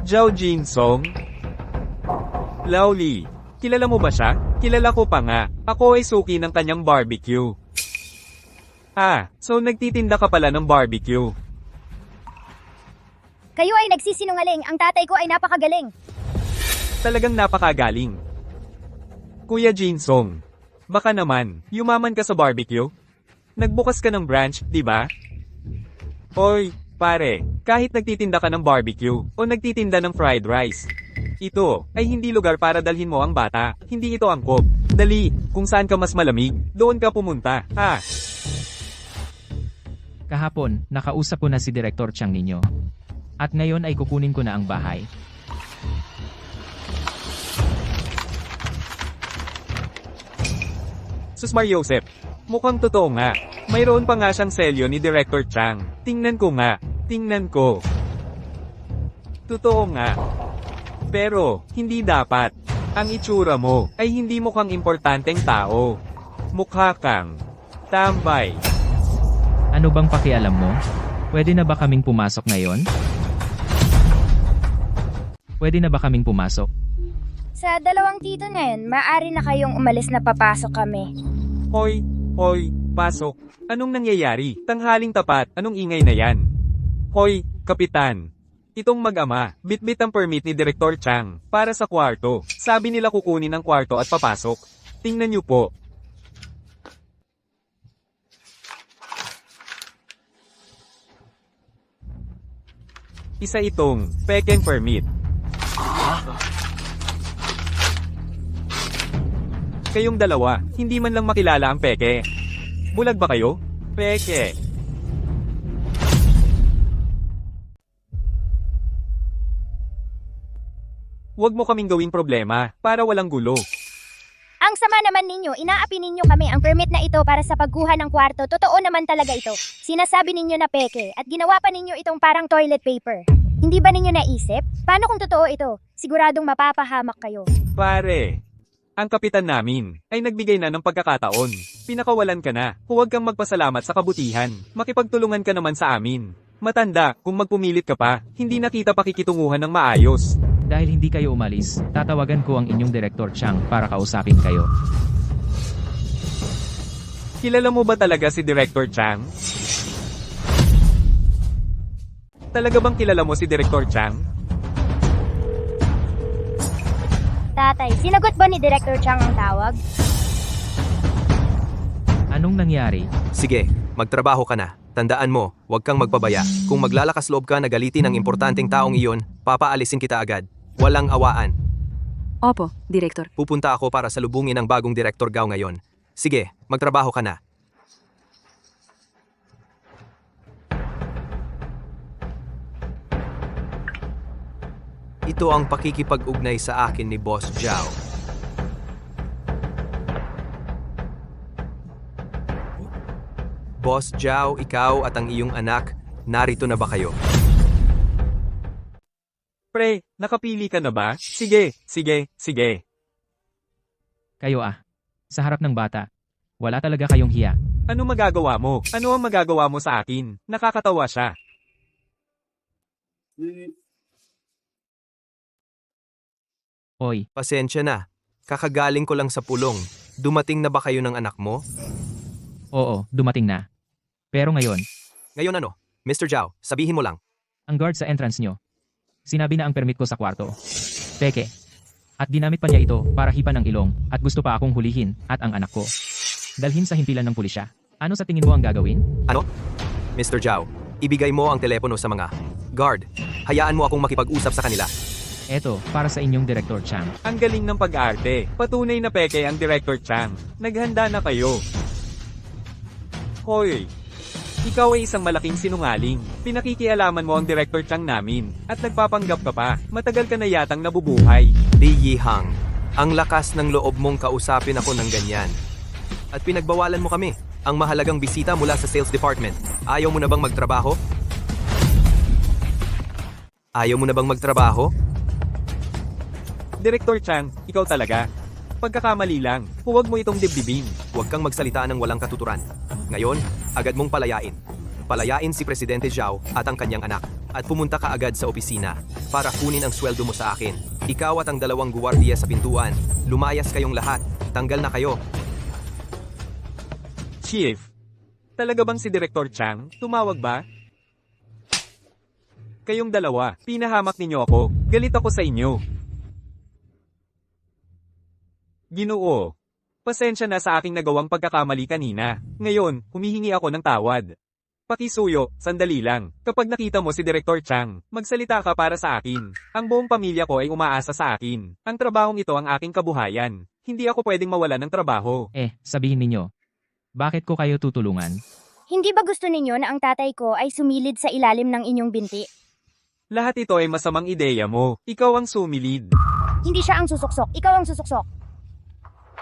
Zhao Jinsong? Laoli, kilala mo ba siya? Kilala ko pa nga. Ako ay suki ng kanyang barbecue. Ah, so nagtitinda ka pala ng barbecue. Kayo ay nagsisinungaling. Ang tatay ko ay napakagaling. Talagang napakagaling. Kuya Jinsong, baka naman, yumaman ka sa barbecue? Nagbukas ka ng branch, di ba? Hoy, pare, kahit nagtitinda ka ng barbecue o nagtitinda ng fried rice, ito ay hindi lugar para dalhin mo ang bata. Hindi ito angkop. Dali, kung saan ka mas malamig, doon ka pumunta. Ah. Kahapon, nakausap ko na si Director Chang ninyo. At ngayon ay kukunin ko na ang bahay. Susmar Joseph, mukhang totoo nga. Mayroon pa nga siyang selyo ni Director Chang. Tingnan ko nga. Tingnan ko. Totoo nga. Pero, hindi dapat. Ang itsura mo ay hindi mukhang importanteng tao. Mukha kang tambay. Ano bang pakialam mo? Pwede na ba kaming pumasok ngayon? Pwede na ba kaming pumasok? Sa dalawang tito na yun, maaari na kayong umalis na papasok kami. Hoy, hoy, pasok. Anong nangyayari? Tanghaling tapat, anong ingay na yan? Hoy, kapitan. Itong mag-ama, bitbit ang permit ni Director Chang para sa kwarto. Sabi nila kukunin ang kwarto at papasok. Tingnan niyo po. Isa itong pekeng permit. Kayong dalawa, hindi man lang makilala ang peke. Bulag ba kayo? Peke. Huwag mo kaming gawing problema, para walang gulo. Ang sama naman ninyo, inaapi ninyo kami ang permit na ito para sa pagkuha ng kwarto. Totoo naman talaga ito. Sinasabi ninyo na peke at ginawa pa ninyo itong parang toilet paper. Hindi ba ninyo naisip? Paano kung totoo ito? Siguradong mapapahamak kayo. Pare, ang kapitan namin ay nagbigay na ng pagkakataon. Pinakawalan ka na. Huwag kang magpasalamat sa kabutihan. Makipagtulungan ka naman sa amin. Matanda, kung magpumilit ka pa, hindi na kita pakikitunguhan ng maayos. Dahil hindi kayo umalis, tatawagan ko ang inyong Director Chang para kausapin kayo. Kilala mo ba talaga si Director Chang? Talaga bang kilala mo si Director Chang? Tatay, sinagot ba ni Director Chang ang tawag? Anong nangyari? Sige, magtrabaho ka na. Tandaan mo, huwag kang magpabaya. Kung maglalakas loob ka na galitin ang importanteng taong iyon, papaalisin kita agad. Walang awaan. Opo, Director. Pupunta ako para salubungin ang bagong Director Gao ngayon. Sige, magtrabaho ka na. Ito ang pakikipag-ugnay sa akin ni Boss Zhao. Boss Zhao, ikaw at ang iyong anak, narito na ba kayo? Pre, nakapili ka na ba? Sige. Kayo sa harap ng bata. Wala talaga kayong hiya. Ano magagawa mo? Ano ang magagawa mo sa akin? Nakakatawa siya. Hoy, Pasensya na. Kakagaling ko lang sa pulong. Dumating na ba kayo ng anak mo? oo, dumating na. Pero ngayon, Ngayon ano? Mr. Zhao, sabihin mo lang. ang guard sa entrance nyo. Sinabi na ang permit ko sa kwarto. Peke. At ginamit pa niya ito para hipan ng ilong at gusto pa akong hulihin at ang anak ko. Dalhin sa himpilan ng pulisya. Ano sa tingin mo ang gagawin? Ano? Mr. Zhao, ibigay mo ang telepono sa mga guard. Hayaan mo akong makipag-usap sa kanila. Eto, para sa inyong Director Chang. Ang galing ng pag-arte. Patunay na peke ang Director Chang. Naghanda na kayo. Hoy, ikaw ay isang malaking sinungaling. Pinakikialaman mo ang Director Chang namin. At nagpapanggap ka pa. Matagal ka na yatang nabubuhay. Li Yihang, ang lakas ng loob mong kausapin ako ng ganyan. At pinagbawalan mo kami. Ang mahalagang bisita mula sa sales department. Ayaw mo na bang magtrabaho? Ayaw mo na bang magtrabaho? Director Chang, ikaw talaga. Pagkakamali lang, huwag mo itong dibdibin. Huwag kang magsalita ng walang katuturan. Ngayon, agad mong palayain. Palayain si Presidente Zhao at ang kanyang anak. At pumunta ka agad sa opisina para kunin ang sweldo mo sa akin. Ikaw at ang 2 guwardiya sa pintuan. Lumayas kayong lahat. Tanggal na kayo. Chief, talaga bang si Director Chang? Tumawag ba? Kayong dalawa, pinahamak ninyo ako. Galit ako sa inyo. Ginoo, pasensya na sa aking nagawang pagkakamali kanina. Ngayon, humihingi ako ng tawad. Pakisuyo, sandali lang. Kapag nakita mo si Director Chang, magsalita ka para sa akin. Ang buong pamilya ko ay umaasa sa akin. Ang trabahong ito ang aking kabuhayan. Hindi ako pwedeng mawala ng trabaho. Sabihin ninyo. Bakit ko kayo tutulungan? Hindi ba gusto ninyo na ang tatay ko ay sumilid sa ilalim ng inyong binti? Lahat ito ay masamang ideya mo. Ikaw ang sumilid. Hindi siya ang susuksok, ikaw ang susuksok.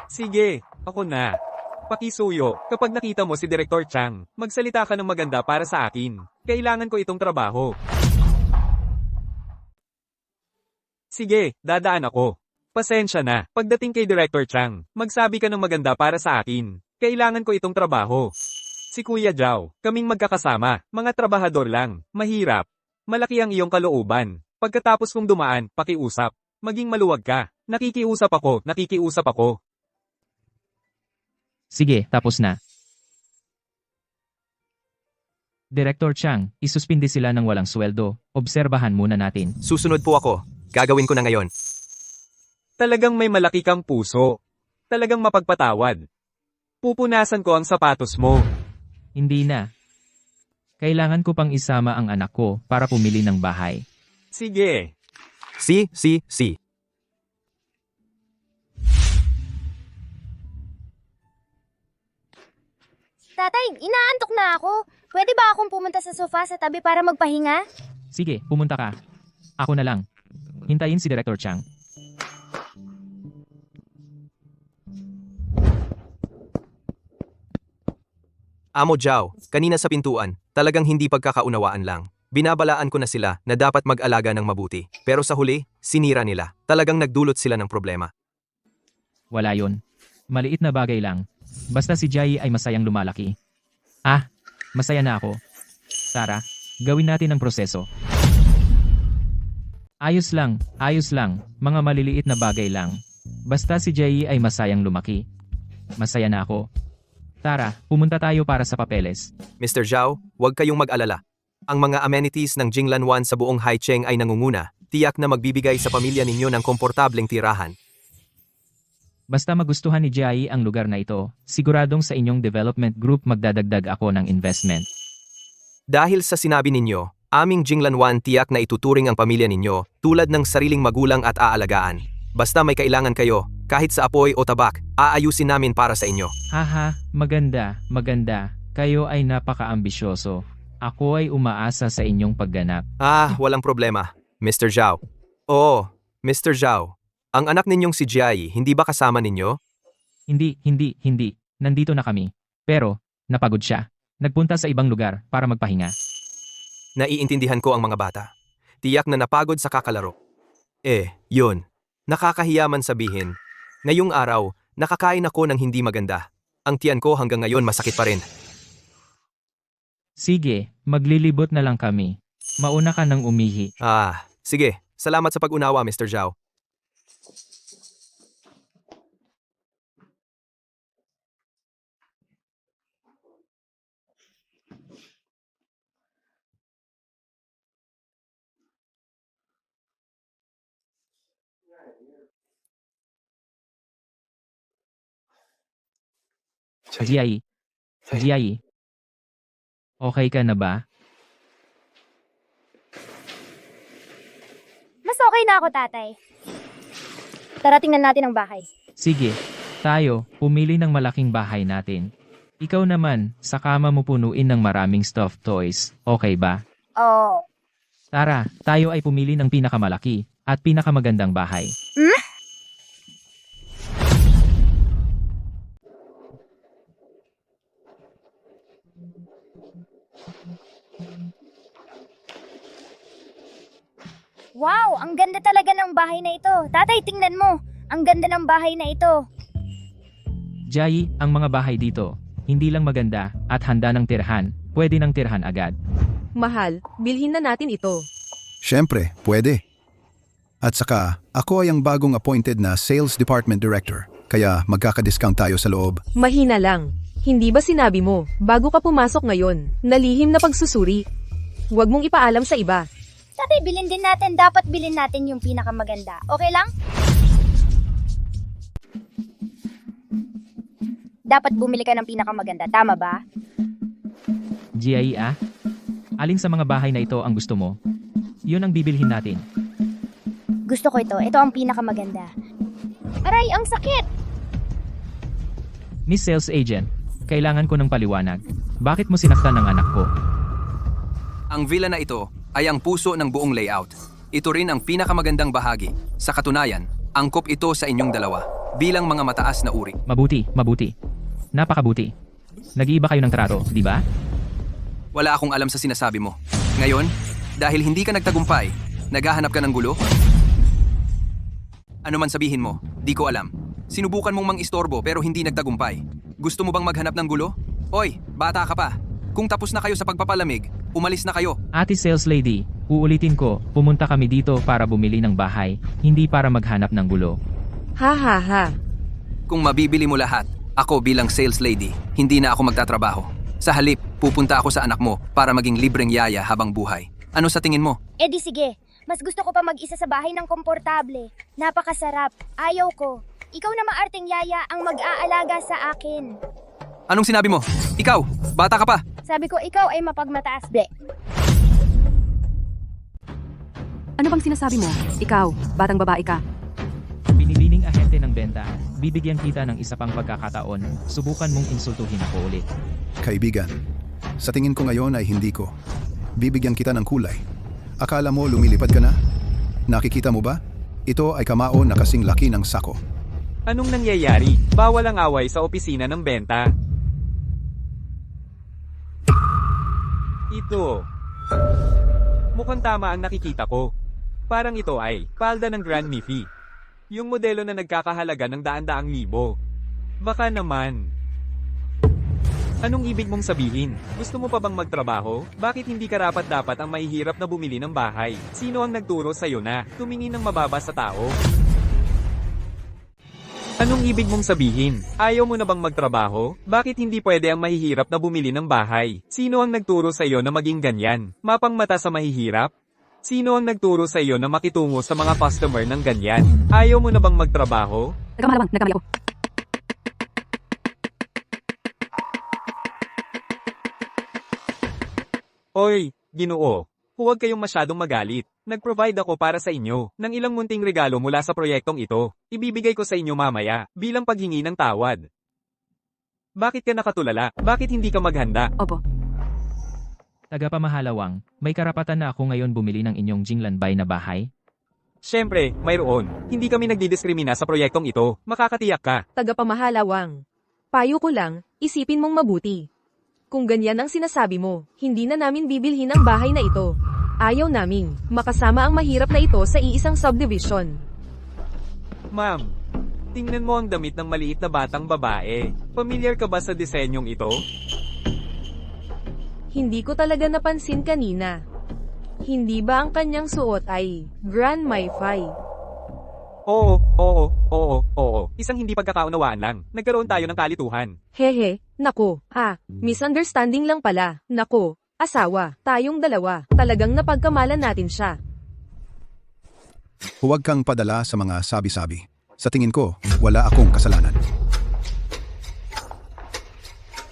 Sige, ako na. Pakisuyo, kapag nakita mo si Director Chang, magsalita ka ng maganda para sa akin. Kailangan ko itong trabaho. Sige, dadaan ako. Pasensya na, pagdating kay Director Chang, magsabi ka ng maganda para sa akin. Kailangan ko itong trabaho. Si Kuya Zhao, kaming magkakasama, mga trabahador lang, mahirap. Malaki ang iyong kalooban. Pagkatapos kong dumaan, pakiusap. Maging maluwag ka. Nakikiusap ako. Sige, tapos na. Director Chang, isuspindi sila ng walang sweldo. Obserbahan muna natin. Susunod po ako. Gagawin ko na ngayon. Talagang may malaki kang puso. Talagang mapagpatawad. Pupunasan ko ang sapatos mo. Hindi na. Kailangan ko pang isama ang anak ko para pumili ng bahay. Sige. Si. Tatay, inaantok na ako. Pwede ba akong pumunta sa sofa sa tabi para magpahinga? Sige, pumunta ka. Ako na lang. Hintayin si Director Chang. Amo Zhao, kanina sa pintuan, talagang hindi pagkakaunawaan lang. Binabalaan ko na sila na dapat mag-alaga ng mabuti. Pero sa huli, sinira nila. Talagang nagdulot sila ng problema. Wala yon. Maliit na bagay lang. Basta si Jai ay masayang lumalaki. Masaya na ako. Tara, gawin natin ang proseso. Ayos lang, mga maliliit na bagay lang. Basta si Jay ay masayang lumaki. Masaya na ako. Tara, pumunta tayo para sa papeles. Mr. Zhao, huwag kayong mag-alala. Ang mga amenities ng Jinglan 1 sa buong Haicheng ay nangunguna. Tiyak na magbibigay sa pamilya ninyo ng komportableng tirahan. Basta magustuhan ni Jai ang lugar na ito, siguradong sa inyong development group magdadagdag ako ng investment. Dahil sa sinabi ninyo, aming Jinglan 1 tiyak na ituturing ang pamilya ninyo tulad ng sariling magulang at aalagaan. Basta may kailangan kayo, kahit sa apoy o tabak, aayusin namin para sa inyo. Haha, maganda. Kayo ay napaka-ambisyoso. Ako ay umaasa sa inyong pagganap. Walang problema, Mr. Zhao. Oo, Mr. Zhao. Ang anak ninyong si Jai, hindi ba kasama ninyo? Hindi. Nandito na kami. Pero, napagod siya. Nagpunta sa ibang lugar para magpahinga. Naiintindihan ko ang mga bata. Tiyak na napagod sa kakalaro. Yun. Nakakahiyaman sabihin. Ngayong araw, nakakain ako ng hindi maganda. Ang tiyan ko hanggang ngayon masakit pa rin. Sige, maglilibot na lang kami. Mauna ka nang umihi. Sige. Salamat sa pag-unawa, Mr. Zhao. Jai. Okay ka na ba? Mas okay na ako, tatay. Tara, tingnan natin ang bahay. Sige, tayo, pumili ng malaking bahay natin. Ikaw naman, sa kama mo punuin ng maraming stuffed toys, okay ba? Oh. Tara, tayo ay pumili ng pinakamalaki at pinakamagandang bahay. Wow, ang ganda talaga ng bahay na ito. Tatay, tingnan mo. Ang ganda ng bahay na ito. Jai, ang mga bahay dito, hindi lang maganda at handa ng tirhan, pwede ng tirhan agad. Mahal, bilhin na natin ito. Siyempre, pwede. At saka, ako ay ang bagong appointed na Sales Department Director, kaya magkaka-discount tayo sa loob. Mahina lang. Hindi ba sinabi mo, bago ka pumasok ngayon, nalihim na pagsusuri? Huwag mong ipaalam sa iba. Tatay, bilhin din natin. Dapat bilhin natin yung pinakamaganda. Okay lang? Dapat bumili ka ng pinakamaganda. Tama ba? Jai, alin sa mga bahay na ito ang gusto mo? Yun ang bibilhin natin. Gusto ko ito. Ito ang pinakamaganda. Aray, ang sakit! Miss Sales Agent, kailangan ko ng paliwanag. Bakit mo sinaktan ang anak ko? Ang villa na ito ay ang puso ng buong layout. Ito rin ang pinakamagandang bahagi. Sa katunayan, angkop ito sa inyong dalawa bilang mga mataas na uri. Mabuti. Napakabuti. Nag-iiba kayo ng trato, di ba? Wala akong alam sa sinasabi mo. Ngayon, dahil hindi ka nagtagumpay, naghahanap ka ng gulo? Ano man sabihin mo, di ko alam. Sinubukan mong mang-istorbo pero hindi nagtagumpay. Gusto mo bang maghanap ng gulo? Oy, bata ka pa. Kung tapos na kayo sa pagpapalamig, umalis na kayo. Ate Sales Lady, uulitin ko, pumunta kami dito para bumili ng bahay, hindi para maghanap ng gulo. Ha. Kung mabibili mo lahat, ako bilang sales lady, hindi na ako magtatrabaho. Sa halip, pupunta ako sa anak mo para maging libreng yaya habang buhay. Ano sa tingin mo? Di sige. Mas gusto ko pa mag-isa sa bahay ng komportable. Napakasarap. Ayaw ko. Ikaw na maarteng yaya ang mag-aalaga sa akin. Anong sinabi mo? Ikaw, bata ka pa. Sabi ko, ikaw ay mapagmataas, be. Ano bang sinasabi mo? Ikaw, batang babae ka. Binibining ahente ng benta, bibigyan kita ng isa pang pagkakataon, subukan mong insultuhin ako ulit. Kaibigan, sa tingin ko ngayon ay hindi ko. Bibigyan kita ng kulay. Akala mo lumilipad ka na? Nakikita mo ba? Ito ay kamao na kasing laki ng sako. Anong nangyayari? Bawal ang away sa opisina ng benta. Ito. Mukhang tama ang nakikita ko. Parang ito ay palda ng Grand Miffy. Yung modelo na nagkakahalaga ng daan-daang libo. Baka naman. Anong ibig mong sabihin? Gusto mo pa bang magtrabaho? Bakit hindi karapat-dapat ang mahihirap na bumili ng bahay? Sino ang nagturo sa'yo na tumingin ng mababa sa tao? Anong ibig mong sabihin? Ayaw mo na bang magtrabaho? Bakit hindi pwede ang mahihirap na bumili ng bahay? Sino ang nagturo sa'yo na maging ganyan? Mapang mata sa mahihirap? Sino ang nagturo sa'yo na makitungo sa mga customer ng ganyan? Ayaw mo na bang magtrabaho? Nagkamalawang, nagkamali ako. Oy, Ginoo. Huwag kayong masyadong magalit. Nag-provide ako para sa inyo ng ilang munting regalo mula sa proyektong ito. Ibibigay ko sa inyo mamaya bilang paghingi ng tawad. Bakit ka nakatulala? Bakit hindi ka maghanda? Opo. Tagapamahalawang, may karapatan na ako ngayon bumili ng inyong Jinglanbay na bahay? Siyempre, mayroon. Hindi kami nagdidiskrimina sa proyektong ito. Makakatiyak ka. Tagapamahalawang. Payo ko lang, isipin mong mabuti. Kung ganyan ang sinasabi mo, hindi na namin bibilhin ang bahay na ito. Ayaw naming makasama ang mahirap na ito sa iisang subdivision. Ma'am, tingnan mo ang damit ng maliit na batang babae. Pamilyar ka ba sa disenyong ito? Hindi ko talaga napansin kanina. Hindi ba ang kanyang suot ay Grand Mai-Fi? Oo. Isang hindi pagkakaunawaan lang. Nagkaroon tayo ng kalituhan. Hehe, nako, misunderstanding lang pala. Nako, asawa, tayong dalawa. Talagang napagkamalan natin siya. Huwag kang padala sa mga sabi-sabi. Sa tingin ko, wala akong kasalanan.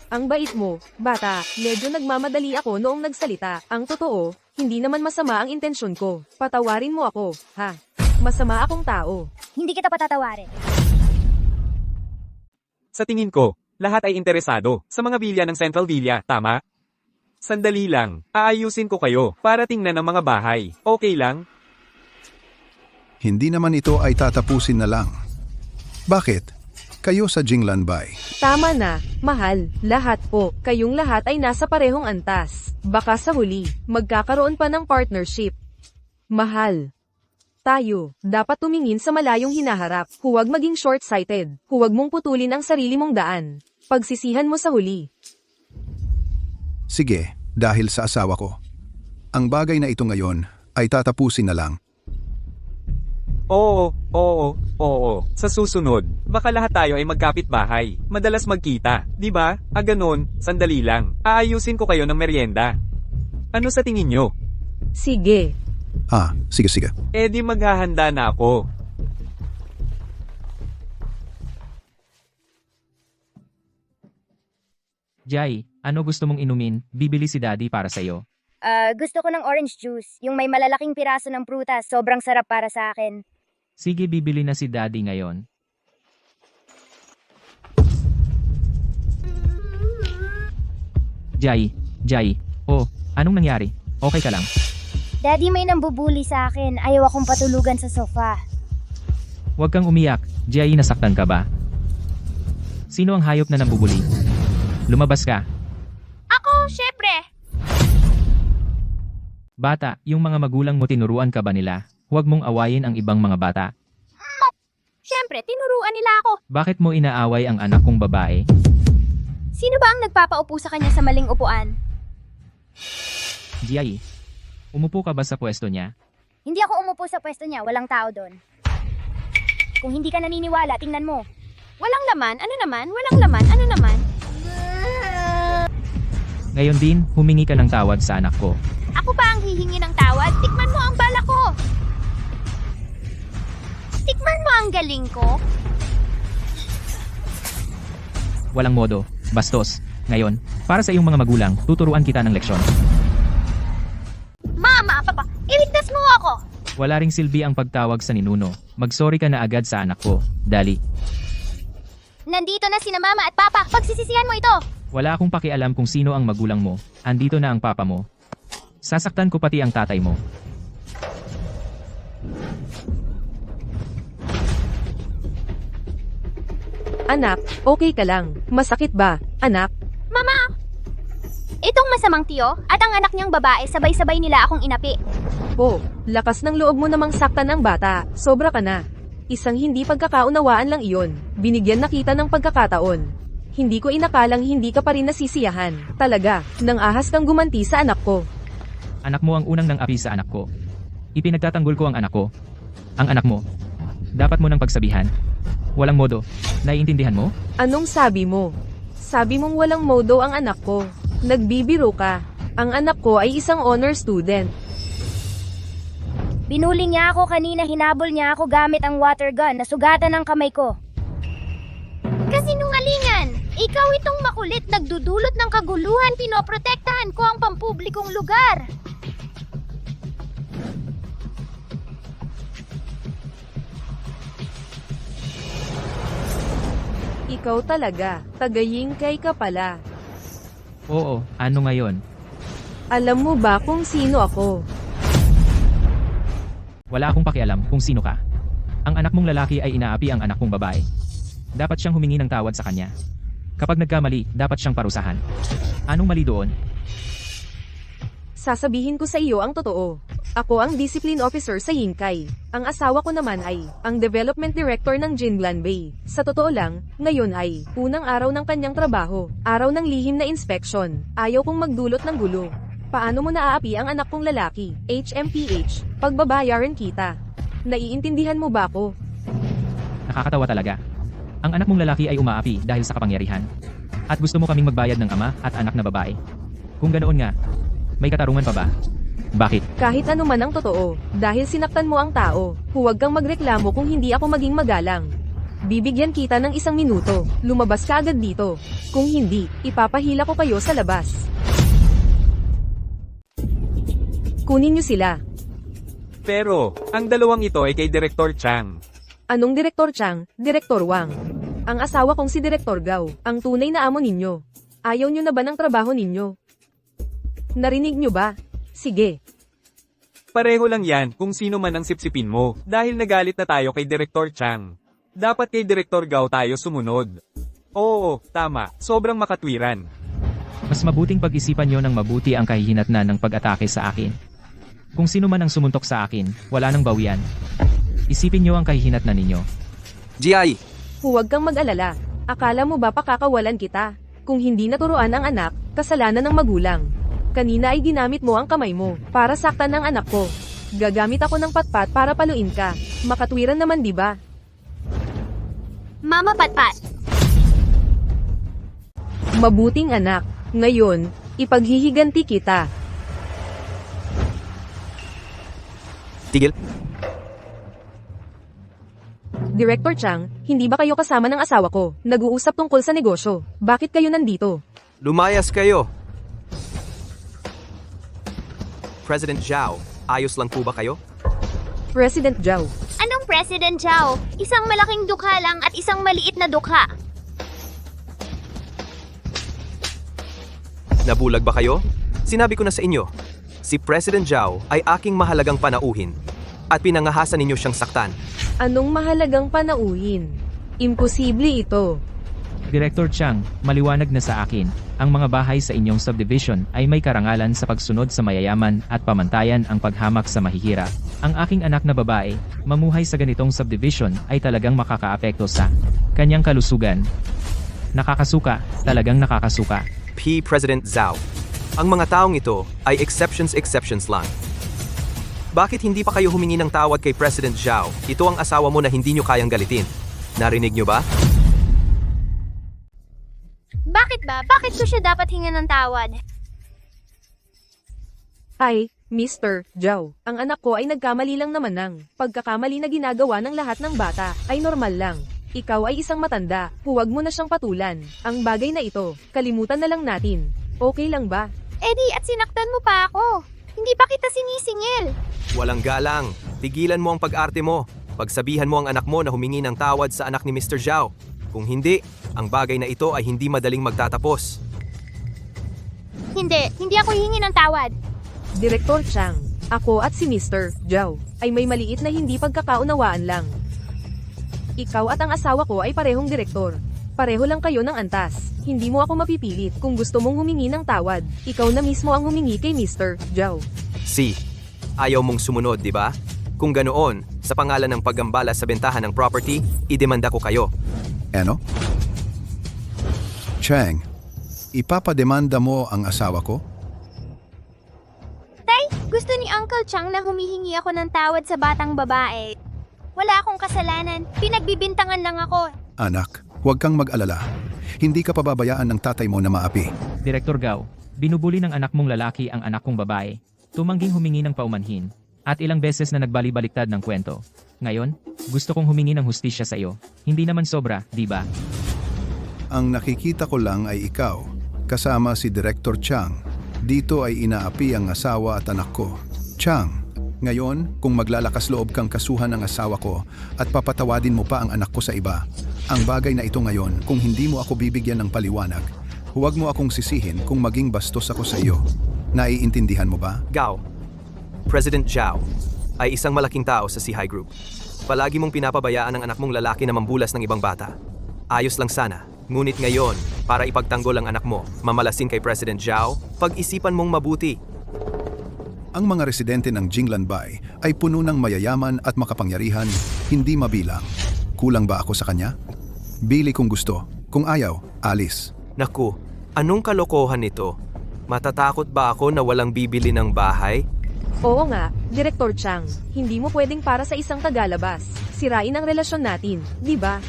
Ang bait mo, bata, medyo nagmamadali ako noong nagsalita. Ang totoo, hindi naman masama ang intensyon ko. Patawarin mo ako, ha? Masama akong tao. Hindi kita patatawarin. Sa tingin ko, lahat ay interesado sa mga bilya ng Central Villa, tama? Sandali lang, aayusin ko kayo para tingnan ang mga bahay. Okay lang? Hindi naman ito ay tatapusin na lang. Bakit? Kayo sa Jinglanbay. Tama na, mahal, lahat po. Kayong lahat ay nasa parehong antas. Baka sa huli, magkakaroon pa ng partnership. Mahal. Tayo, dapat tumingin sa malayong hinaharap. Huwag maging short-sighted. Huwag mong putulin ang sarili mong daan. Pagsisihan mo sa huli. Sige, dahil sa asawa ko. Ang bagay na ito ngayon ay tatapusin na lang. Oo. Sa susunod, baka lahat tayo ay magkapit-bahay. Madalas magkita, di ba? Ganon, sandali lang. Aayusin ko kayo ng merienda. Ano sa tingin nyo? Sige. Sige. Di maghahanda na ako. Jai, ano gusto mong inumin? Bibili si Daddy para sa'yo. Gusto ko ng orange juice. Yung may malalaking piraso ng prutas. Sobrang sarap para sa akin. Sige, bibili na si Daddy ngayon. Jai. Oh, anong nangyari? Okay ka lang? Daddy, may nambubuli sa akin. Ayaw akong patulugan sa sofa. Huwag kang umiyak. Jai, nasaktan ka ba? Sino ang hayop na nambubuli? Lumabas ka. Ako, syempre. Bata, yung mga magulang mo tinuruan ka ba nila? Huwag mong awayin ang ibang mga bata. Syempre, tinuruan nila ako. Bakit mo inaaway ang anak kong babae? Sino ba ang nagpapaupo sa kanya sa maling upuan? Jai, umupo ka ba sa pwesto niya? Hindi ako umupo sa pwesto niya. Walang tao doon. Kung hindi ka naniniwala, tingnan mo. Walang laman. Ano naman? Walang laman. Ano naman? Ngayon din, humingi ka ng tawad sa anak ko. Ako pa ang hihingi ng tawad? Tikman mo ang bala ko. Tikman mo ang galing ko. Walang modo, bastos. Ngayon, para sa iyong mga magulang, tuturuan kita ng leksyon. Mama, papa, iligtas mo ako. Wala ring silbi ang pagtawag sa ninuno. Magsorry ka na agad sa anak ko. Dali. Nandito na sina mama at papa. Pagsisisihan mo ito. Wala akong pakialam kung sino ang magulang mo. Andito na ang papa mo. Sasaktan ko pati ang tatay mo. Anak, okay ka lang. Masakit ba, anak? Mama! Itong masamang tiyo at ang anak niyang babae sabay-sabay nila akong inapi. Po, lakas ng loob mo namang saktan ang bata. Sobra ka na. Isang hindi pagkakaunawaan lang iyon. Binigyan na kita ng pagkakataon. Hindi ko inakalang hindi ka pa rin nasisiyahan. Talaga, nang ahas kang gumanti sa anak ko. Anak mo ang unang nang api sa anak ko. Ipinagtatanggol ko ang anak ko. Ang anak mo. Dapat mo nang pagsabihan. Walang modo. Naiintindihan mo? Anong sabi mo? Sabi mong walang modo ang anak ko. Nagbibiro ka. Ang anak ko ay isang honor student. Binuli niya ako kanina, hinabol niya ako gamit ang water gun, nasugatan ang kamay ko. Kasinungalingan! Ikaw itong makulit, nagdudulot ng kaguluhan, pinoprotektahan ko ang pampublikong lugar. Ikaw talaga, tagayingkay ka pala. Oo, ano ngayon? Alam mo ba kung sino ako? Wala akong pakialam kung sino ka. Ang anak mong lalaki ay inaapi ang anak kong babae. Dapat siyang humingi ng tawad sa kanya. Kapag nagkamali, dapat siyang parusahan. Anong mali doon? Sasabihin ko sa iyo ang totoo. Ako ang discipline officer sa Yingkay. Ang asawa ko naman ay ang development director ng Jinblan Bay. Sa totoo lang, ngayon ay unang araw ng kanyang trabaho. Araw ng lihim na inspeksyon. Ayaw kong magdulot ng gulo. Paano mo naaapi ang anak kong lalaki? HMPH. Pagbabayaran kita. Naiintindihan mo ba ako? Nakakatawa talaga. Ang anak mong lalaki ay umaapi dahil sa kapangyarihan. At gusto mo kaming magbayad ng ama at anak na babae. Kung ganoon nga, may katarungan pa ba? Bakit? Kahit ano man ang totoo, dahil sinaktan mo ang tao, huwag kang magreklamo kung hindi ako maging magalang. Bibigyan kita ng 1 minuto, lumabas ka agad dito. Kung hindi, ipapahila ko kayo sa labas. Kunin niyo sila. Pero, ang dalawang ito ay kay Director Chang. Anong Direktor Chang, Direktor Wang? Ang asawa kong si Direktor Gao, ang tunay na amo ninyo. Ayaw nyo na ba ng trabaho ninyo? Narinig nyo ba? Sige. Pareho lang yan kung sino man ang sipsipin mo, dahil nagalit na tayo kay Director Chang. Dapat kay Director Gao tayo sumunod. Oo, tama, sobrang makatwiran. Mas mabuting pag-isipan nyo ng mabuti ang kahihinatnan ng pag-atake sa akin. Kung sino man ang sumuntok sa akin, wala nang bawian. Isipin nyo ang kahihinatnan ninyo. GI! Huwag kang mag-alala. Akala mo ba pakakawalan kita? Kung hindi naturuan ang anak, kasalanan ng magulang. Kanina ay ginamit mo ang kamay mo para saktan ng anak ko. Gagamit ako ng patpat para paluin ka. Makatwiran naman, di ba? Mama Patpat! Mabuting anak. Ngayon, ipaghihiganti kita. Tigil. Director Chang, hindi ba kayo kasama ng asawa ko? Nag-uusap tungkol sa negosyo. Bakit kayo nandito? Lumayas kayo! President Zhao, ayos lang po ba kayo? President Zhao. Anong President Zhao? Isang malaking dukha lang at isang maliit na dukha. Nabulag ba kayo? Sinabi ko na sa inyo, si President Zhao ay aking mahalagang panauhin at pinangahasan ninyo siyang saktan. Anong mahalagang panauhin? Imposible ito. Director Chang, maliwanag na sa akin, ang mga bahay sa inyong subdivision ay may karangalan sa pagsunod sa mayayaman at pamantayan ang paghamak sa mahihirap. Ang aking anak na babae, mamuhay sa ganitong subdivision ay talagang makakaapekto sa kanyang kalusugan. Nakakasuka, talagang nakakasuka. P. President Zhao, ang mga taong ito ay exceptions lang. Bakit hindi pa kayo humingi ng tawad kay President Zhao? Ito ang asawa mo na hindi nyo kayang galitin. Narinig nyo ba? Bakit ba? Bakit ko siya dapat hingan ng tawad? Ay, Mr. Zhao, ang anak ko ay nagkamali lang naman ng pagkakamali na ginagawa ng lahat ng bata, ay normal lang. Ikaw ay isang matanda, huwag mo na siyang patulan. Ang bagay na ito, kalimutan na lang natin. Okay lang ba? Eddie, at sinaktan mo pa ako. Hindi pa kita sinisingil. Walang galang. Tigilan mo ang pag-arte mo. Pagsabihan mo ang anak mo na humingi ng tawad sa anak ni Mr. Zhao. Kung hindi, ang bagay na ito ay hindi madaling magtatapos. Hindi ako hihingi ng tawad. Direktor Chang, ako at si Mr. Zhao ay may maliit na hindi pagkakaunawaan lang. Ikaw at ang asawa ko ay parehong direktor. Pareho lang kayo ng antas. Hindi mo ako mapipilit kung gusto mong humingi ng tawad. Ikaw na mismo ang humingi kay Mr. Zhao. Si, ayaw mong sumunod, di ba? Kung ganoon, sa pangalan ng paggambala sa bentahan ng property, idemanda ko kayo. Ano? Chang, ipapademanda mo ang asawa ko? Tay, gusto ni Uncle Chang na humihingi ako ng tawad sa batang babae. Wala akong kasalanan. Pinagbibintangan lang ako. Anak, huwag kang mag-alala. Hindi ka pababayaan ng tatay mo na maapi. Direktor Gao, binubuli ng anak mong lalaki ang anak kong babae. Tumangging humingi ng paumanhin. At ilang beses na nagbali-baliktad ng kwento. Ngayon, gusto kong humingi ng hustisya sa iyo. Hindi naman sobra, di ba? Ang nakikita ko lang ay ikaw, kasama si Director Chang. Dito ay inaapi ang asawa at anak ko. Chang, ngayon, kung maglalakas loob kang kasuhan ang asawa ko at papatawadin mo pa ang anak ko sa iba, ang bagay na ito ngayon, kung hindi mo ako bibigyan ng paliwanag, huwag mo akong sisihin kung maging bastos ako sa iyo. Naiintindihan mo ba? Gao, President Zhao ay isang malaking tao sa CI Group. Palagi mong pinapabayaan ang anak mong lalaki na mambulas ng ibang bata. Ayos lang sana. Ngunit ngayon, para ipagtanggol ang anak mo, mamalasin kay President Zhao, pag-isipan mong mabuti. Ang mga residente ng Jinglanbay ay puno ng mayayaman at makapangyarihan, hindi mabilang. Kulang ba ako sa kanya? Bili kung gusto. Kung ayaw, alis. Naku, anong kalokohan ito? Matatakot ba ako na walang bibili ng bahay? Oo nga, Director Chang, hindi mo pwedeng para sa isang tagalabas. Sirain ang relasyon natin, di ba?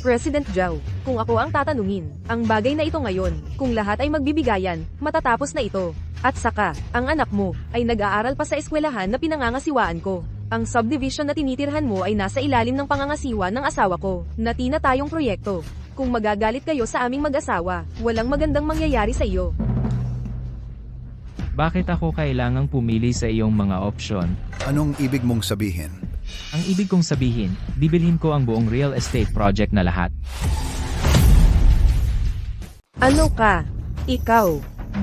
President Zhao, kung ako ang tatanungin, ang bagay na ito ngayon, kung lahat ay magbibigayan, matatapos na ito. At saka, ang anak mo, ay nag-aaral pa sa eskwelahan na pinangangasiwaan ko. Ang subdivision na tinitirhan mo ay nasa ilalim ng pangangasiwa ng asawa ko, na tina tayong proyekto. Kung magagalit kayo sa aming mag-asawa, walang magandang mangyayari sa iyo. Bakit ako kailangang pumili sa iyong mga opsyon? Anong ibig mong sabihin? Ang ibig kong sabihin, bibilhin ko ang buong real estate project na lahat. Ano ka? Ikaw,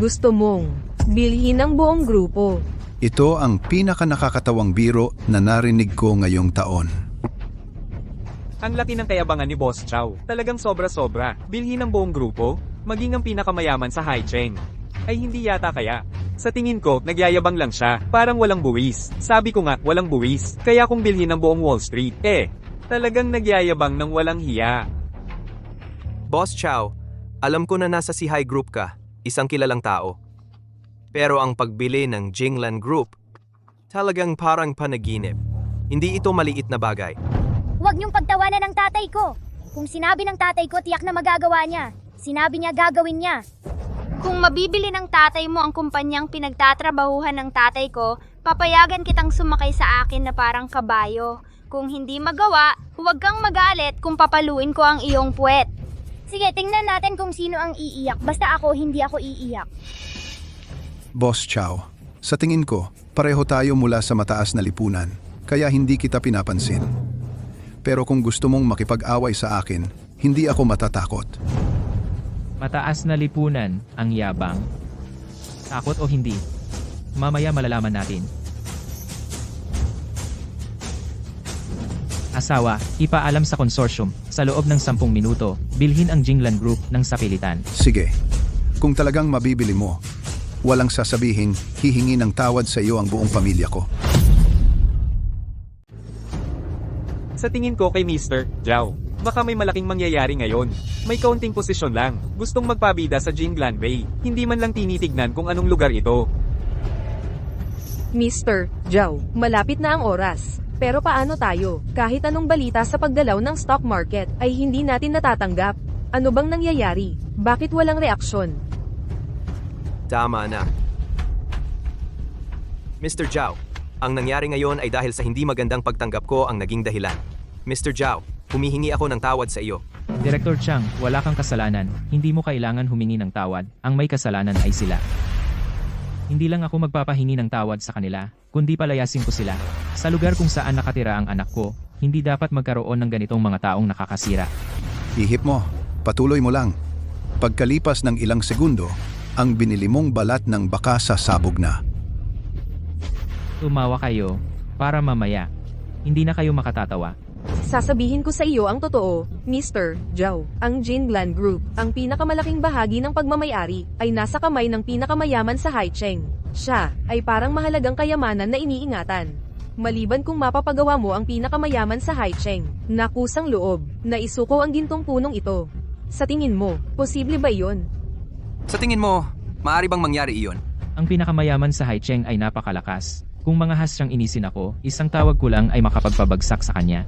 gusto mong bilhin ang buong grupo. Ito ang pinaka-nakakatawang biro na narinig ko ngayong taon. Ang laki ng kayabangan ni Boss Chow. Talagang sobra-sobra. Bilhin ang buong grupo, maging ang pinakamayaman sa Haicheng. Ay hindi yata kaya. Sa tingin ko, nagyayabang lang siya. Parang walang buwis. Sabi ko nga, walang buwis. Kaya kung bilhin ang buong Wall Street, talagang nagyayabang ng walang hiya. Boss Chow, alam ko na nasa CI Group ka, isang kilalang tao. Pero ang pagbili ng Jinglan Group, talagang parang panaginip. Hindi ito maliit na bagay. Huwag niyong pagtawanan ng tatay ko. Kung sinabi ng tatay ko, tiyak na magagawa niya. Sinabi niya, gagawin niya. Kung mabibili ng tatay mo ang kumpanyang pinagtatrabahuhan ng tatay ko, papayagan kitang sumakay sa akin na parang kabayo. Kung hindi magawa, huwag kang magalit kung papaluin ko ang iyong puwet. Sige, tingnan natin kung sino ang iiyak. Basta ako, hindi ako iiyak. Boss Chow, sa tingin ko, pareho tayo mula sa mataas na lipunan, kaya hindi kita pinapansin. Pero kung gusto mong makipag-away sa akin, hindi ako matatakot. Mataas na lipunan, ang yabang. Takot o hindi? Mamaya malalaman natin. Asawa, ipaalam sa konsorsyum, sa loob ng 10 minuto, bilhin ang Jinglan Group ng sapilitan. Sige, kung talagang mabibili mo, walang sasabihin, hihingi ng tawad sa iyo ang buong pamilya ko. Sa tingin ko kay Mr. Zhao, baka may malaking mangyayari ngayon. May kaunting posisyon lang, gustong magpabida sa Jinglan Bay. Hindi man lang tinitignan kung anong lugar ito. Mr. Zhao, malapit na ang oras. Pero paano tayo? Kahit anong balita sa paggalaw ng stock market ay hindi natin natatanggap. Ano bang nangyayari? Bakit walang reaksyon? Tama na. Mr. Zhao, ang nangyari ngayon ay dahil sa hindi magandang pagtanggap ko ang naging dahilan. Mr. Zhao, humihingi ako ng tawad sa iyo. Director Chang, wala kang kasalanan. Hindi mo kailangan humingi ng tawad. Ang may kasalanan ay sila. Hindi lang ako magpapahingi ng tawad sa kanila, kundi palayasin ko sila. Sa lugar kung saan nakatira ang anak ko, hindi dapat magkaroon ng ganitong mga taong nakakasira. Ihip mo, patuloy mo lang. Pagkalipas ng ilang segundo, ang binili mong balat ng baka sasabog na. Tumawa kayo, para mamaya, hindi na kayo makatatawa. Sasabihin ko sa iyo ang totoo, Mr. Zhao. Ang Jinglan Group, ang pinakamalaking bahagi ng pagmamayari, ay nasa kamay ng pinakamayaman sa Haicheng. Siya ay parang mahalagang kayamanan na iniingatan. Maliban kung mapapagawa mo ang pinakamayaman sa Haicheng, nakusang loob, na isuko ang gintong punong ito. Sa tingin mo, posible ba iyon? Sa tingin mo, maaari bang mangyari iyon? Ang pinakamayaman sa Haicheng ay napakalakas. Kung mga hasyang inisin ako, isang tawag ko lang ay makapagpabagsak sa kanya.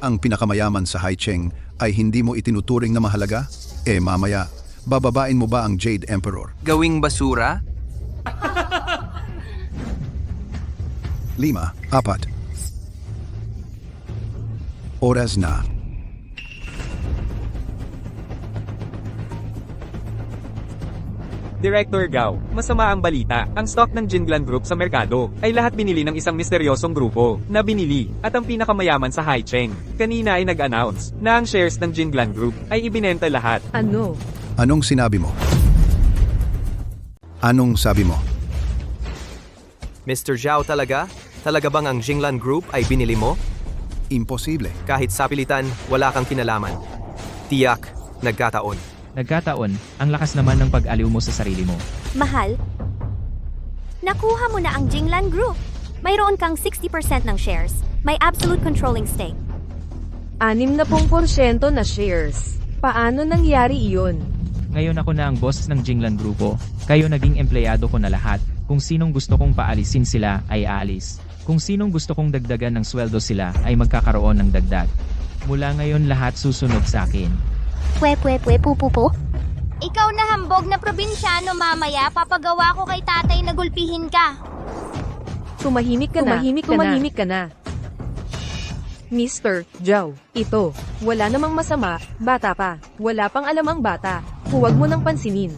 Ang pinakamayaman sa Haicheng ay hindi mo itinuturing na mahalaga? Mamaya, bababain mo ba ang Jade Emperor? Gawing basura? 5, 4. Oras na. Director Gao, masama ang balita. Ang stock ng Jinglan Group sa merkado ay lahat binili ng isang misteryosong grupo na binili at ang pinakamayaman sa Haicheng. Kanina ay nag-announce na ang shares ng Jinglan Group ay ibinenta lahat. Ano? Anong sinabi mo? Anong sabi mo? Mr. Zhao talaga? Talaga bang ang Jinglan Group ay binili mo? Imposible. Kahit sa pilitan, wala kang kinalaman. Tiyak, nagkataon. Nagkataon, ang lakas naman ng pag-aliw mo sa sarili mo. Mahal, nakuha mo na ang Jinglan Group. Mayroon kang 60% ng shares. May absolute controlling stake. 60% na shares. Paano nangyari iyon? Ngayon ako na ang boss ng Jinglan Grupo. Kayo naging empleyado ko na lahat. Kung sinong gusto kong paalisin sila ay aalis. Kung sinong gusto kong dagdagan ng sweldo sila ay magkakaroon ng dagdag. Mula ngayon lahat susunod sa akin. Pupupo. Ikaw na hambog na probinsyano, mamaya papagawa ko kay tatay na gulpihin ka. Tumahimik ka na. Mr. Zhao, ito. Wala namang masama, bata pa. Wala pang alam ang bata. Huwag mo nang pansinin.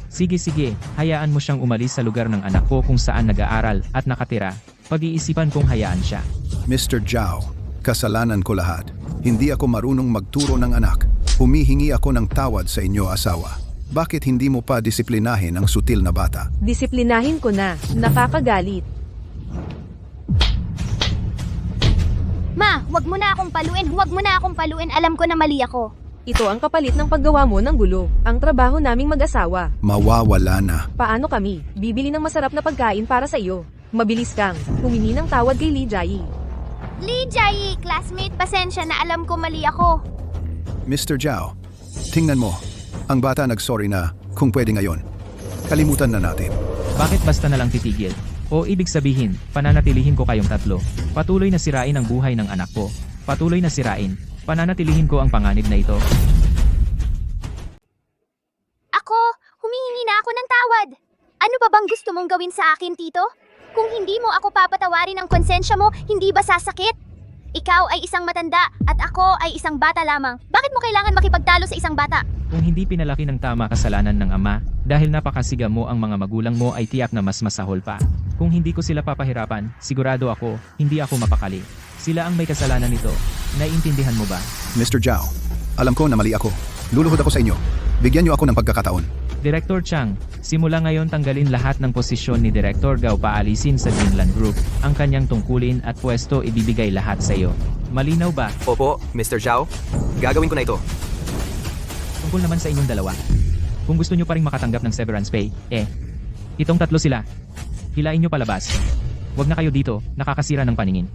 Sige, hayaan mo siyang umalis sa lugar ng anak ko kung saan nag-aaral at nakatira. Pag-iisipan kong hayaan siya. Mr. Zhao, kasalanan ko lahat. Hindi ako marunong magturo ng anak. Humihingi ako ng tawad sa inyo, asawa. Bakit hindi mo pa disiplinahin ang sutil na bata? Disiplinahin ko na. Nakakagalit. Ma, wag mo na akong paluin. Alam ko na mali ako. Ito ang kapalit ng paggawa mo ng gulo. Ang trabaho naming mag-asawa. Mawawala na. Paano kami? Bibili ng masarap na pagkain para sa iyo. Mabilis kang humingi ng tawad kay Li Jiayi. Li Jiayi, classmate, pasensya na, alam ko mali ako. Mr. Zhao, tingnan mo. Ang bata nag-sorry na, kung pwede ngayon. Kalimutan na natin. Bakit basta na lang titigil? O ibig sabihin, pananatilihin ko kayong tatlo. Patuloy na sirain ang buhay ng anak ko. Patuloy na sirain. Pananatilihin ko ang panganib na ito. Ako, humihingi na ako ng tawad. Ano pa bang gusto mong gawin sa akin, Tito? Kung hindi mo ako papatawarin ang konsensya mo, hindi ba sasakit? Ikaw ay isang matanda at ako ay isang bata lamang. Bakit mo kailangan makipagtalo sa isang bata? Kung hindi pinalaki ng tama kasalanan ng ama, dahil napakasiga mo ang mga magulang mo ay tiyak na mas masahol pa. Kung hindi ko sila papahirapan, sigurado ako, hindi ako mapakali. Sila ang may kasalanan nito. Naiintindihan mo ba? Mr. Zhao, alam ko na mali ako. Luluhod ako sa inyo. Bigyan niyo ako ng pagkakataon. Director Chang, simula ngayon tanggalin lahat ng posisyon ni Director Gao, paalisin sa Jinglan Group. Ang kanyang tungkulin at pwesto ibibigay lahat sa iyo. Malinaw ba? Opo, Mr. Zhao. Gagawin ko na ito. Tungkol naman sa inyong dalawa. Kung gusto nyo pa rin makatanggap ng severance pay, itong tatlo sila. Hilain nyo palabas. Huwag na kayo dito, nakakasira ng paningin.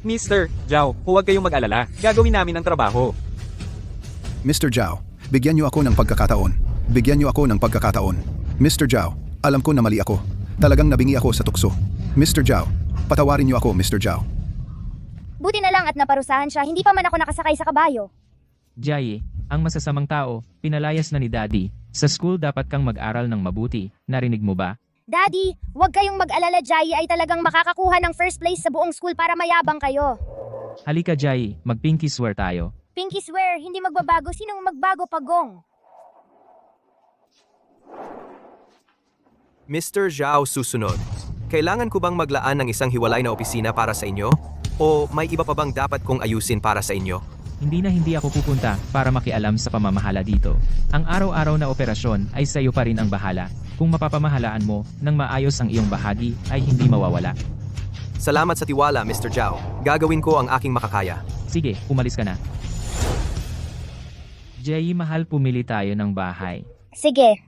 Mr. Zhao, huwag kayong mag-alala. Gagawin namin ang trabaho. Mr. Zhao, bigyan niyo ako ng pagkakataon. Mr. Zhao, alam ko na mali ako. Talagang nabingi ako sa tukso. Mr. Zhao, patawarin niyo ako, Mr. Zhao. Buti na lang at naparusahan siya, hindi pa man ako nakasakay sa kabayo. Jiayi, ang masasamang tao, pinalayas na ni Daddy. Sa school dapat kang mag-aral ng mabuti. Narinig mo ba? Daddy, huwag kayong mag-alala, Jiayi ay talagang makakakuha ng first place sa buong school para mayabang kayo. Halika Jiayi, mag-pinky swear tayo. Pinky swear, hindi magbabago. Sinong magbago, Pagong? Mr. Zhao, susunod. Kailangan ko bang maglaan ng isang hiwalay na opisina para sa inyo? O may iba pa bang dapat kong ayusin para sa inyo? Hindi ako pupunta para makialam sa pamamahala dito. Ang araw-araw na operasyon ay sa iyo pa rin ang bahala. Kung mapapamahalaan mo nang maayos ang iyong bahagi ay hindi mawawala. Salamat sa tiwala, Mr. Zhao. Gagawin ko ang aking makakaya. Sige, umalis ka na. Jiayi, mahal, pumili tayo ng bahay. Sige.